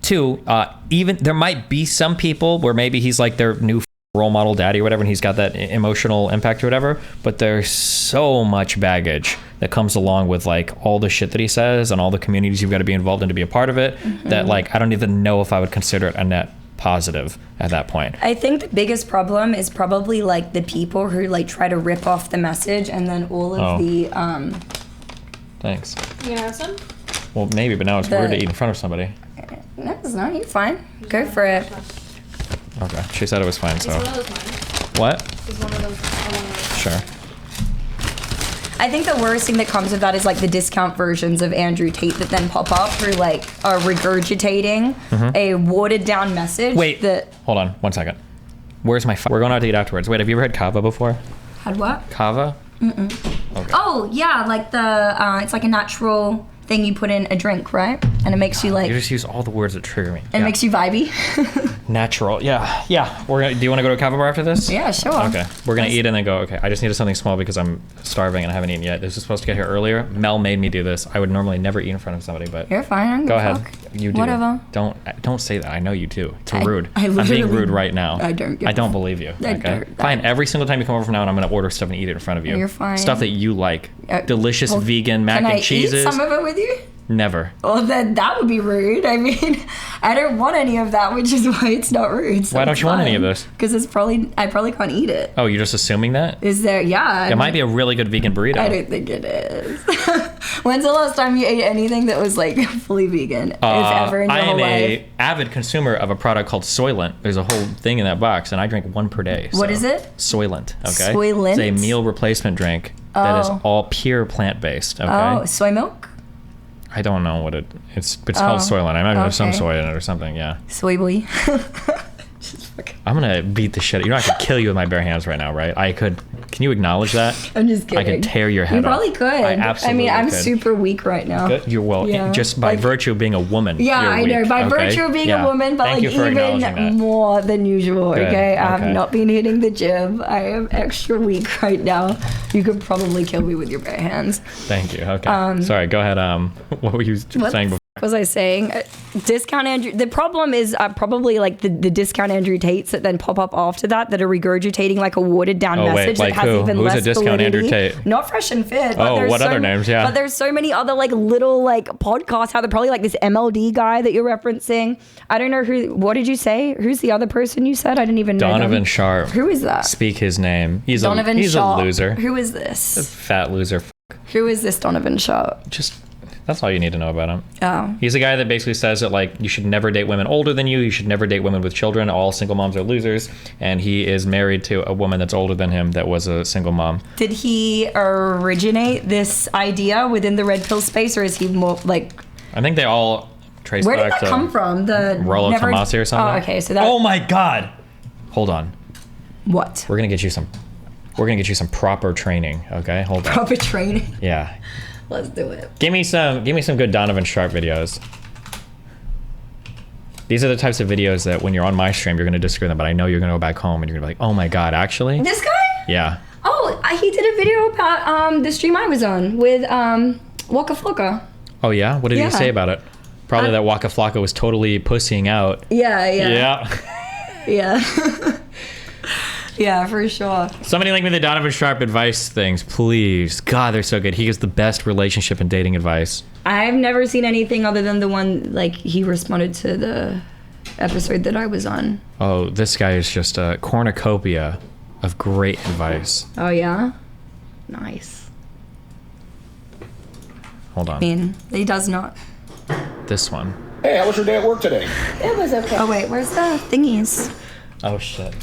Speaker 2: Two, even there might be some people where maybe he's like their new role model daddy or whatever, and he's got that emotional impact or whatever, but there's so much baggage that comes along with like all the shit that he says and all the communities you've got to be involved in to be a part of it, that like I don't even know if I would consider it a net positive at that point.
Speaker 3: I think the biggest problem is probably like the people who like try to rip off the message and then all of the
Speaker 2: Thanks.
Speaker 4: You gonna have some?
Speaker 2: Well, maybe, but now it's weird to eat in front of somebody.
Speaker 3: No, it's not. You're fine. Go for it.
Speaker 2: Okay, she said it was fine, so.
Speaker 4: Is one of those mine?
Speaker 2: What?
Speaker 4: Is one of those?
Speaker 2: Sure.
Speaker 3: I think the worst thing that comes of that is like the discount versions of Andrew Tate that then pop up who like are regurgitating a watered down message.
Speaker 2: Wait,
Speaker 3: that
Speaker 2: hold on 1 second. Where's my we're going out to eat afterwards. Wait, have you ever had kava before?
Speaker 3: had what?
Speaker 2: Kava?
Speaker 3: Okay. Oh yeah, like the it's like a natural thing you put in a drink, right? And it makes you like.
Speaker 2: You just use all the words that trigger me.
Speaker 3: It makes you vibey.
Speaker 2: Natural, yeah. We're gonna. Do you want to go to a kava bar after this?
Speaker 3: Yeah, sure.
Speaker 2: Okay, we're gonna eat and then go. Okay, I just needed something small because I'm starving and I haven't eaten yet. This was supposed to get here earlier. Mel made me do this. I would normally never eat in front of somebody, but
Speaker 3: You're fine.
Speaker 2: go ahead. You do.
Speaker 3: Whatever.
Speaker 2: Don't say that. I know you do. It's rude.
Speaker 3: I'm
Speaker 2: being rude right now.
Speaker 3: I don't give
Speaker 2: I don't believe you.
Speaker 3: I
Speaker 2: Okay.
Speaker 3: don't.
Speaker 2: Fine. Every single time you come over from now on, I'm gonna order stuff and eat it in front of you.
Speaker 3: You're fine.
Speaker 2: Stuff that you like. Delicious
Speaker 3: Well,
Speaker 2: vegan mac
Speaker 3: can
Speaker 2: and
Speaker 3: I
Speaker 2: cheeses.
Speaker 3: eat some of it with you?
Speaker 2: Never.
Speaker 3: Well, then that would be rude. I mean, I don't want any of that, which is why it's not rude. So
Speaker 2: Why don't you want any of this?
Speaker 3: Because I probably can't eat it.
Speaker 2: Oh, you're just assuming that?
Speaker 3: Is there? Yeah.
Speaker 2: It might be a really good vegan burrito.
Speaker 3: I don't think it is. When's the last time you ate anything that was like fully vegan, if ever in your
Speaker 2: I
Speaker 3: whole
Speaker 2: am
Speaker 3: life?
Speaker 2: a avid consumer of a product called Soylent. There's a whole thing in that box, and I drink one per day.
Speaker 3: What is it?
Speaker 2: Soylent. Okay.
Speaker 3: Soylent?
Speaker 2: It's a meal replacement drink that is
Speaker 3: Oh.
Speaker 2: all pure plant-based. Okay.
Speaker 3: Oh, soy milk?
Speaker 2: I don't know what it's called Soylent. I imagine there's some
Speaker 3: okay.
Speaker 2: soy in it or something. Yeah.
Speaker 3: Soy boy.
Speaker 2: I'm gonna beat the shit. You know I could kill you with my bare hands right now, right? I could. Can you acknowledge that?
Speaker 3: I'm just kidding.
Speaker 2: I could tear your head
Speaker 3: You
Speaker 2: off.
Speaker 3: probably could.
Speaker 2: I absolutely
Speaker 3: I'm
Speaker 2: could.
Speaker 3: super weak right now.
Speaker 2: Good. You're well,
Speaker 3: Yeah.
Speaker 2: just by
Speaker 3: Like-
Speaker 2: virtue of being a woman.
Speaker 3: Yeah,
Speaker 2: you're
Speaker 3: I know.
Speaker 2: weak,
Speaker 3: By
Speaker 2: okay?
Speaker 3: virtue of being
Speaker 2: Yeah.
Speaker 3: a woman, but
Speaker 2: Thank you
Speaker 3: like
Speaker 2: for acknowledging that.
Speaker 3: even more than usual.
Speaker 2: Good,
Speaker 3: Okay, I
Speaker 2: okay.
Speaker 3: have not been hitting the gym. I am extra weak right now. You could probably kill me with your bare hands.
Speaker 2: Thank you. Okay. Sorry. Go ahead. What were you saying before?
Speaker 3: What was I saying? Discount Andrew. The problem is probably like the discount Andrew Tates that then pop up after that are regurgitating like a watered down
Speaker 2: Oh, wait,
Speaker 3: message
Speaker 2: like
Speaker 3: that has
Speaker 2: who?
Speaker 3: even
Speaker 2: Who's
Speaker 3: less
Speaker 2: a discount Andrew
Speaker 3: validity.
Speaker 2: Tate?
Speaker 3: Not Fresh and Fit. But
Speaker 2: Oh,
Speaker 3: there's
Speaker 2: what other names? Yeah.
Speaker 3: But there's so many other like little like podcasts. How they're probably like this MLD guy that you're referencing. I don't know who. What did you say? Who's the other person you said? I didn't even know.
Speaker 2: Donovan Sharpe.
Speaker 3: Who is that?
Speaker 2: Speak his name. He's
Speaker 3: Donovan
Speaker 2: he's
Speaker 3: Sharpe.
Speaker 2: a loser.
Speaker 3: Who is this?
Speaker 2: Fat loser.
Speaker 3: Who is this Donovan Sharpe?
Speaker 2: Just that's all you need to know about him.
Speaker 3: Oh.
Speaker 2: He's a guy that basically says that like you should never date women older than you. You should never date women with children. All single moms are losers. And he is married to a woman that's older than him that was a single mom.
Speaker 3: Did he originate this idea within the red pill space, or is he more like?
Speaker 2: I think they all trace
Speaker 3: Where did
Speaker 2: back
Speaker 3: that
Speaker 2: to
Speaker 3: come from? The
Speaker 2: Rollo Tomasi or something.
Speaker 3: Oh, okay. So that.
Speaker 2: Oh my God! Hold on.
Speaker 3: What?
Speaker 2: We're gonna get you some. We're gonna get you some proper training. Okay, hold on.
Speaker 3: Proper training.
Speaker 2: Yeah.
Speaker 3: Let's do it.
Speaker 2: Give me some good Donovan Sharpe videos. These are the types of videos that when you're on my stream, you're gonna disagree with them, but I know you're gonna go back home and you're gonna be like, oh my God, actually?
Speaker 3: This guy?
Speaker 2: Yeah.
Speaker 3: Oh, he did a video about the stream I was on with Waka Flocka.
Speaker 2: Oh yeah? What did
Speaker 3: Yeah.
Speaker 2: he say about it? Probably that Waka Flocka was totally pussying out.
Speaker 3: Yeah.
Speaker 2: Yeah.
Speaker 3: Yeah. Yeah, for sure.
Speaker 2: Somebody link me the Donovan Sharpe advice things, please. God, they're so good. He gives the best relationship and dating advice.
Speaker 3: I've never seen anything other than the one like he responded to the episode that I was on.
Speaker 2: Oh, this guy is just a cornucopia of great advice.
Speaker 3: Oh yeah? Nice.
Speaker 2: Hold on.
Speaker 3: I mean, he does not.
Speaker 2: This one.
Speaker 5: Hey, how was your day at work today?
Speaker 4: It was okay.
Speaker 3: Oh wait, where's the thingies?
Speaker 2: Oh shit.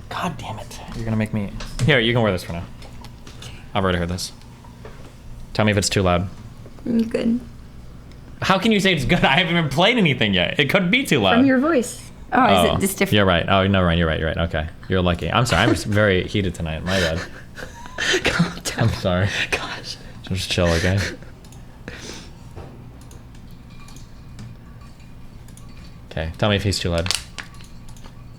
Speaker 2: God damn it. You're gonna make me... Here, you can wear this for now. I've already heard this. Tell me if it's too loud.
Speaker 3: Good.
Speaker 2: How can you say it's good? I haven't even played anything yet. It could be too loud.
Speaker 3: From your voice. Oh, is it this different?
Speaker 2: You're right. Oh, no, Ryan, you're right. Okay. You're lucky. I'm sorry. I'm just very heated tonight. My bad.
Speaker 3: Calm down.
Speaker 2: I'm sorry.
Speaker 3: Gosh.
Speaker 2: Just chill, okay? Okay, tell me if he's too loud.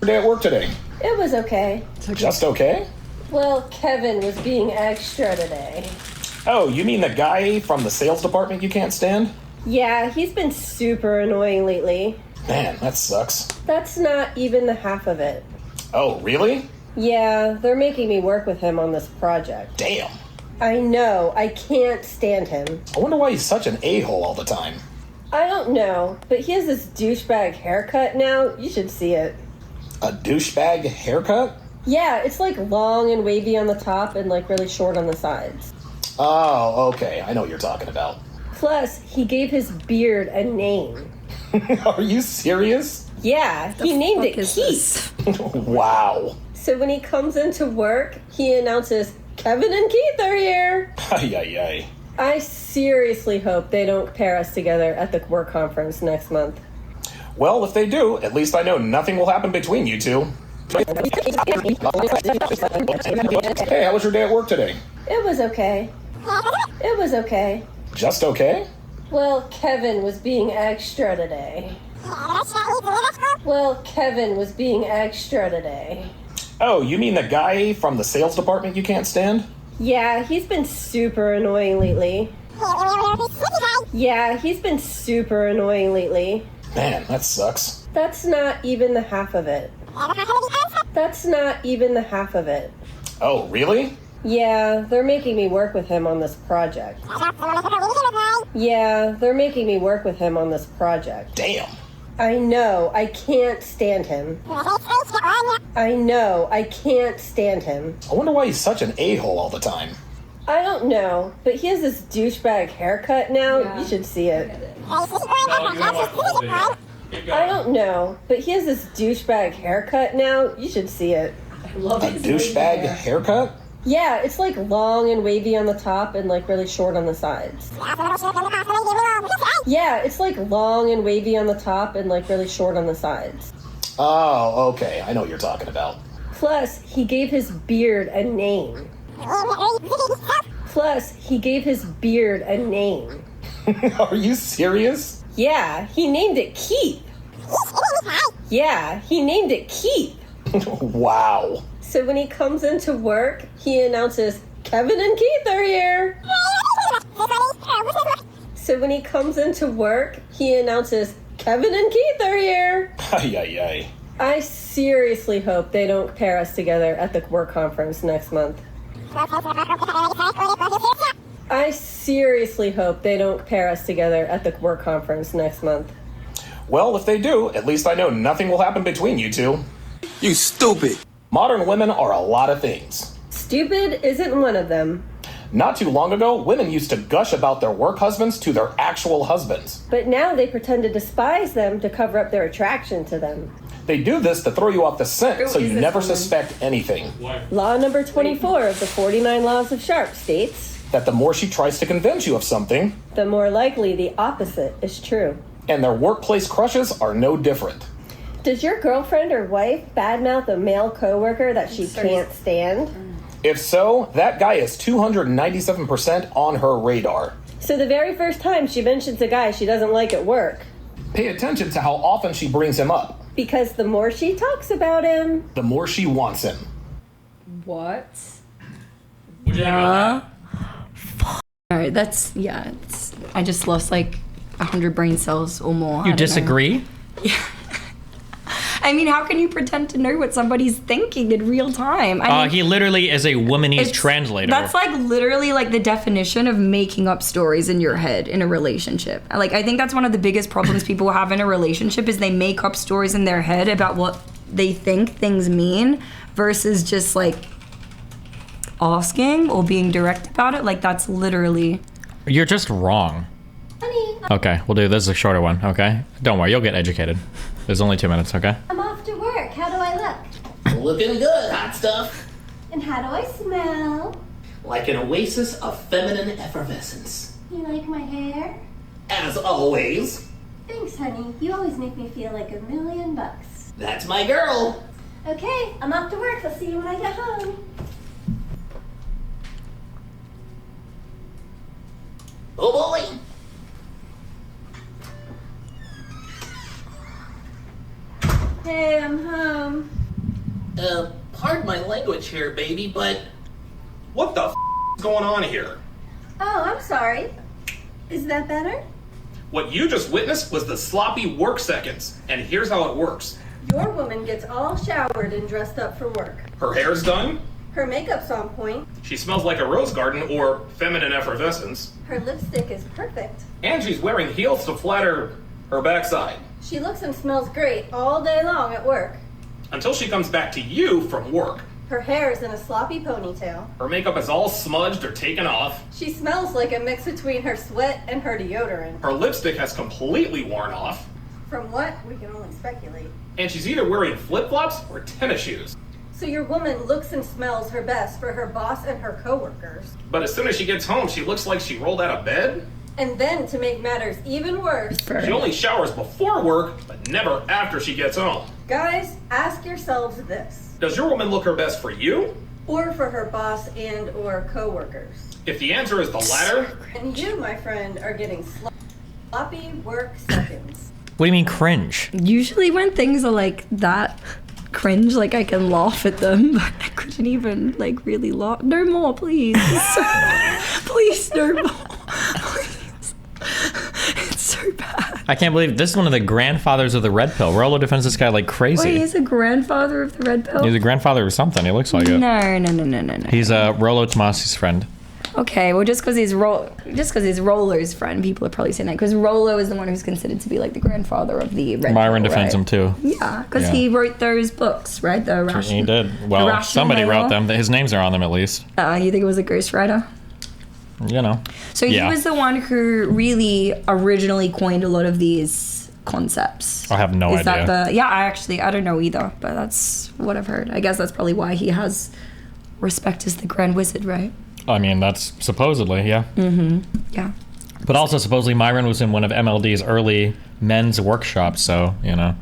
Speaker 10: Day at work today.
Speaker 4: It was okay.
Speaker 10: Just okay?
Speaker 4: Well, Kevin was being extra today.
Speaker 10: Oh, you mean the guy from the sales department you can't stand?
Speaker 4: Yeah, he's been super annoying lately.
Speaker 10: Man, that sucks.
Speaker 4: That's not even the half of it.
Speaker 10: Oh, really?
Speaker 4: Yeah, they're making me work with him on this project.
Speaker 10: Damn.
Speaker 4: I know, I can't stand him.
Speaker 10: I wonder why he's such an a-hole all the time.
Speaker 4: I don't know, but he has this douchebag haircut now. You should see it.
Speaker 10: A douchebag haircut?
Speaker 4: Yeah, it's like long and wavy on the top and like really short on the sides.
Speaker 10: Oh, okay. I know what you're talking about.
Speaker 4: Plus, he gave his beard a name.
Speaker 10: Are you serious?
Speaker 4: Yeah, he named it Keith.
Speaker 10: Wow.
Speaker 4: So when he comes into work, he announces, Kevin and Keith are here.
Speaker 10: Ay, ay, ay.
Speaker 4: I seriously hope they don't pair us together at the work conference next month.
Speaker 10: Well, if they do, at least I know nothing will happen between you two. Hey, how was your day at work today?
Speaker 4: It was okay. It was okay.
Speaker 10: Just okay?
Speaker 4: Well, Kevin was being extra today. Well, Kevin was being extra today.
Speaker 10: Oh, you mean the guy from the sales department you can't stand?
Speaker 4: Yeah, he's been super annoying lately. Yeah, he's been super annoying lately.
Speaker 10: Man, that sucks.
Speaker 4: That's not even the half of it. That's not even the half of it.
Speaker 10: Oh, really?
Speaker 4: Yeah, they're making me work with him on this project. Yeah, they're making me work with him on this project.
Speaker 10: Damn.
Speaker 4: I know, I can't stand him. I know, I can't stand him.
Speaker 10: I wonder why he's such an a-hole all the time.
Speaker 4: I don't know, but he has this douchebag haircut now.
Speaker 3: Yeah.
Speaker 4: You should see it. I don't know, but he has this douchebag haircut now. You should see it.
Speaker 10: A douchebag haircut?
Speaker 4: Yeah, it's like long and wavy on the top and like really short on the sides. Yeah, it's like long and wavy on the top and like really short on the sides.
Speaker 10: Oh, okay. I know what you're talking about.
Speaker 4: Plus, he gave his beard a name. Plus, he gave his beard a name.
Speaker 10: Are you serious?
Speaker 4: Yeah, he named it Keith. Yeah, he named it Keith.
Speaker 10: Wow.
Speaker 4: So when he comes into work, he announces, Kevin and Keith are here. So when he comes into work, he announces, Kevin and Keith are here.
Speaker 10: Ay, ay, ay.
Speaker 4: I seriously hope they don't pair us together at the work conference next month. I seriously hope they don't pair us together at the work conference next month.
Speaker 10: Well, if they do, at least I know nothing will happen between you two.
Speaker 11: You stupid.
Speaker 10: Modern women are a lot of things.
Speaker 4: Stupid isn't one of them.
Speaker 10: Not too long ago, women used to gush about their work husbands to their actual husbands.
Speaker 4: But now they pretend to despise them to cover up their attraction to them.
Speaker 10: They do this to throw you off the scent so
Speaker 3: is
Speaker 10: you
Speaker 3: this
Speaker 10: never
Speaker 3: woman?
Speaker 10: suspect anything.
Speaker 4: Law number 24 of the 49 Laws of Sharpe states,
Speaker 10: That the more she tries to convince you of something,
Speaker 4: the more likely the opposite is true.
Speaker 10: and their workplace crushes are no different.
Speaker 4: Does your girlfriend or wife badmouth a male coworker that she can't stand?
Speaker 10: If so, that guy is 297% on her radar.
Speaker 4: So the very first time she mentions a guy she doesn't like at work,
Speaker 10: Pay attention to how often she brings him up.
Speaker 4: because the more she talks about him,
Speaker 10: The more she wants him.
Speaker 3: What? Yeah. All right, that's yeah. I just lost like 100 brain cells or more. I
Speaker 2: You
Speaker 3: don't
Speaker 2: disagree?
Speaker 3: know. I mean, how can you pretend to know what somebody's thinking in real time? I mean,
Speaker 2: He literally is a womanese
Speaker 3: it's-
Speaker 2: translator.
Speaker 3: That's like literally like the definition of making up stories in your head in a relationship. Like, I think that's one of the biggest problems people have in a relationship is they make up stories in their head about what they think things mean versus just like asking or being direct about it. Like, that's literally.
Speaker 2: You're just wrong. Okay, we'll do this is a shorter one, okay? Don't worry, you'll get educated. There's only 2 minutes, okay?
Speaker 12: I'm off to work. How do I look?
Speaker 13: Looking good, hot stuff.
Speaker 12: And how do I smell?
Speaker 13: Like an oasis of feminine effervescence.
Speaker 12: You like my hair?
Speaker 13: As always.
Speaker 12: Thanks, honey. You always make me feel like $1,000,000.
Speaker 13: That's my girl.
Speaker 12: Okay, I'm off to work. I'll see you when I get home.
Speaker 13: Oh boy. Pardon my language here, baby, but what the is going on here?
Speaker 12: Oh, I'm sorry. Is that better?
Speaker 10: What you just witnessed was the sloppy work seconds, and here's how it works.
Speaker 4: Your woman gets all showered and dressed up for work.
Speaker 10: Her hair's done,
Speaker 4: Her makeup's on point.
Speaker 10: she smells like a rose garden or feminine effervescence,
Speaker 4: Her lipstick is perfect.
Speaker 10: and she's wearing heels to flatter her backside.
Speaker 4: She looks and smells great all day long at work.
Speaker 10: Until she comes back to you from work.
Speaker 4: Her hair is in a sloppy ponytail.
Speaker 10: Her makeup is all smudged or taken off.
Speaker 4: She smells like a mix between her sweat and her deodorant.
Speaker 10: Her lipstick has completely worn off.
Speaker 4: From what, we can only speculate.
Speaker 10: And she's either wearing flip-flops or tennis shoes.
Speaker 4: So your woman looks and smells her best for her boss and her coworkers.
Speaker 10: But as soon as she gets home, she looks like she rolled out of bed.
Speaker 4: And then, to make matters even worse,
Speaker 10: She only showers before work, but never after she gets home.
Speaker 4: guys, ask yourselves this.
Speaker 10: Does your woman look her best for you?
Speaker 4: Or for her boss and or coworkers.
Speaker 10: If the answer is the latter,
Speaker 4: And you, my friend, are getting sloppy work seconds.
Speaker 2: What do you mean cringe?
Speaker 3: Usually when things are like that cringe, like I can laugh at them, but I couldn't even like really laugh. No more, please. Please, no more. Please. It's so bad.
Speaker 2: I can't believe this is one of the grandfathers of the red pill. Rollo defends this guy like crazy.
Speaker 3: Wait, he's a grandfather of the red pill?
Speaker 2: He's a grandfather of something. He looks like it.
Speaker 3: No.
Speaker 2: He's Rollo Tomasi's friend.
Speaker 3: Okay, well, just because he's Rollo's friend, people are probably saying that because Rollo is the one who's considered to be like the grandfather of the red
Speaker 2: Myron
Speaker 3: pill,
Speaker 2: defends
Speaker 3: right?
Speaker 2: him too.
Speaker 3: Yeah, because
Speaker 2: Yeah.
Speaker 3: he wrote those books, right? The
Speaker 2: He did. Well, somebody wrote them. His names are on them at least.
Speaker 3: You think it was a ghostwriter?
Speaker 2: You know.
Speaker 3: So he was the one who really originally coined a lot of these concepts.
Speaker 2: I have no idea.
Speaker 3: Is that the? I don't know either, but that's what I've heard. I guess that's probably why he has respect as the Grand Wizard, right?
Speaker 2: I mean, that's supposedly, yeah.
Speaker 3: Mm-hmm. Yeah.
Speaker 2: But also supposedly Myron was in one of MLD's early men's workshops, so, you know.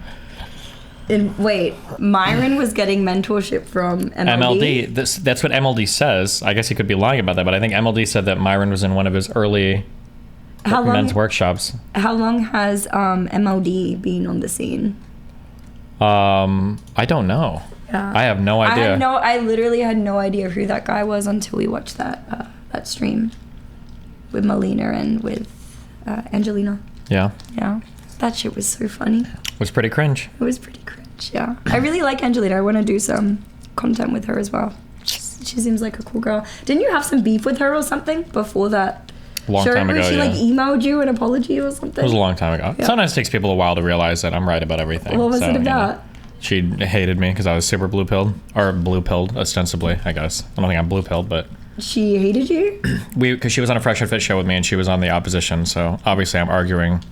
Speaker 3: And wait, Myron was getting mentorship from MLD?
Speaker 2: That's what MLD says. I guess he could be lying about that, but I think MLD said that Myron was in one of his early men's workshops.
Speaker 3: How long has MLD been on the scene?
Speaker 2: I don't know.
Speaker 3: Yeah.
Speaker 2: I have no idea.
Speaker 3: I literally had no idea who that guy was until we watched that stream with Melina and with Angelina.
Speaker 2: Yeah.
Speaker 3: Yeah. That shit was so funny.
Speaker 2: It was pretty cringe.
Speaker 3: It was pretty cringe, yeah. I really like Angelina. I want to do some content with her as well. She seems like a cool girl. Didn't you have some beef with her or something before that?
Speaker 2: Long time ago,
Speaker 3: she
Speaker 2: yeah.
Speaker 3: like emailed you an apology or something?
Speaker 2: It was a long time ago.
Speaker 3: Yeah.
Speaker 2: Sometimes it takes people a while to realize that I'm right about everything.
Speaker 3: What was
Speaker 2: so,
Speaker 3: it
Speaker 2: you
Speaker 3: about?
Speaker 2: know, she hated me because I was super blue-pilled. Or blue-pilled, ostensibly, I guess. I don't think I'm blue-pilled, but...
Speaker 3: She hated you?
Speaker 2: Because she was on a Fresh and Fit show with me and she was on the opposition, so obviously I'm arguing.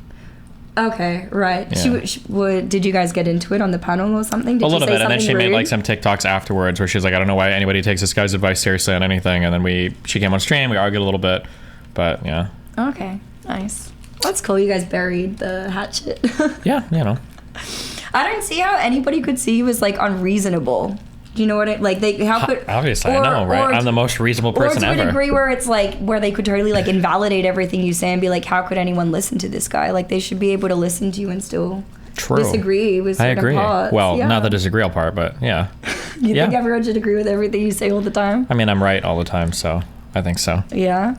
Speaker 3: Okay, right.
Speaker 2: Yeah.
Speaker 3: Did you guys get into it on the panel or something? Did
Speaker 2: A little
Speaker 3: you say
Speaker 2: bit, and then she
Speaker 3: something
Speaker 2: made like
Speaker 3: rude?
Speaker 2: some TikToks afterwards where she's like, I don't know why anybody takes this guy's advice seriously on anything, and then she came on stream, we argued a little bit, but yeah.
Speaker 3: Okay, nice. That's cool. You guys buried the hatchet.
Speaker 2: Yeah, you know.
Speaker 3: I don't see how anybody could see you as like unreasonable. Do you know what it like? How could
Speaker 2: obviously I know, right? I'm the most reasonable person
Speaker 3: or to
Speaker 2: ever.
Speaker 3: a degree where it's like where they could totally like invalidate everything you say and be like, how could anyone listen to this guy? Like they should be able to listen to you and still disagree with
Speaker 2: I
Speaker 3: certain
Speaker 2: agree.
Speaker 3: parts.
Speaker 2: Well,
Speaker 3: yeah.
Speaker 2: not the disagreeable part, but yeah.
Speaker 3: You think everyone should agree with everything you say all the time?
Speaker 2: I mean, I'm right all the time, so I think so.
Speaker 3: Yeah.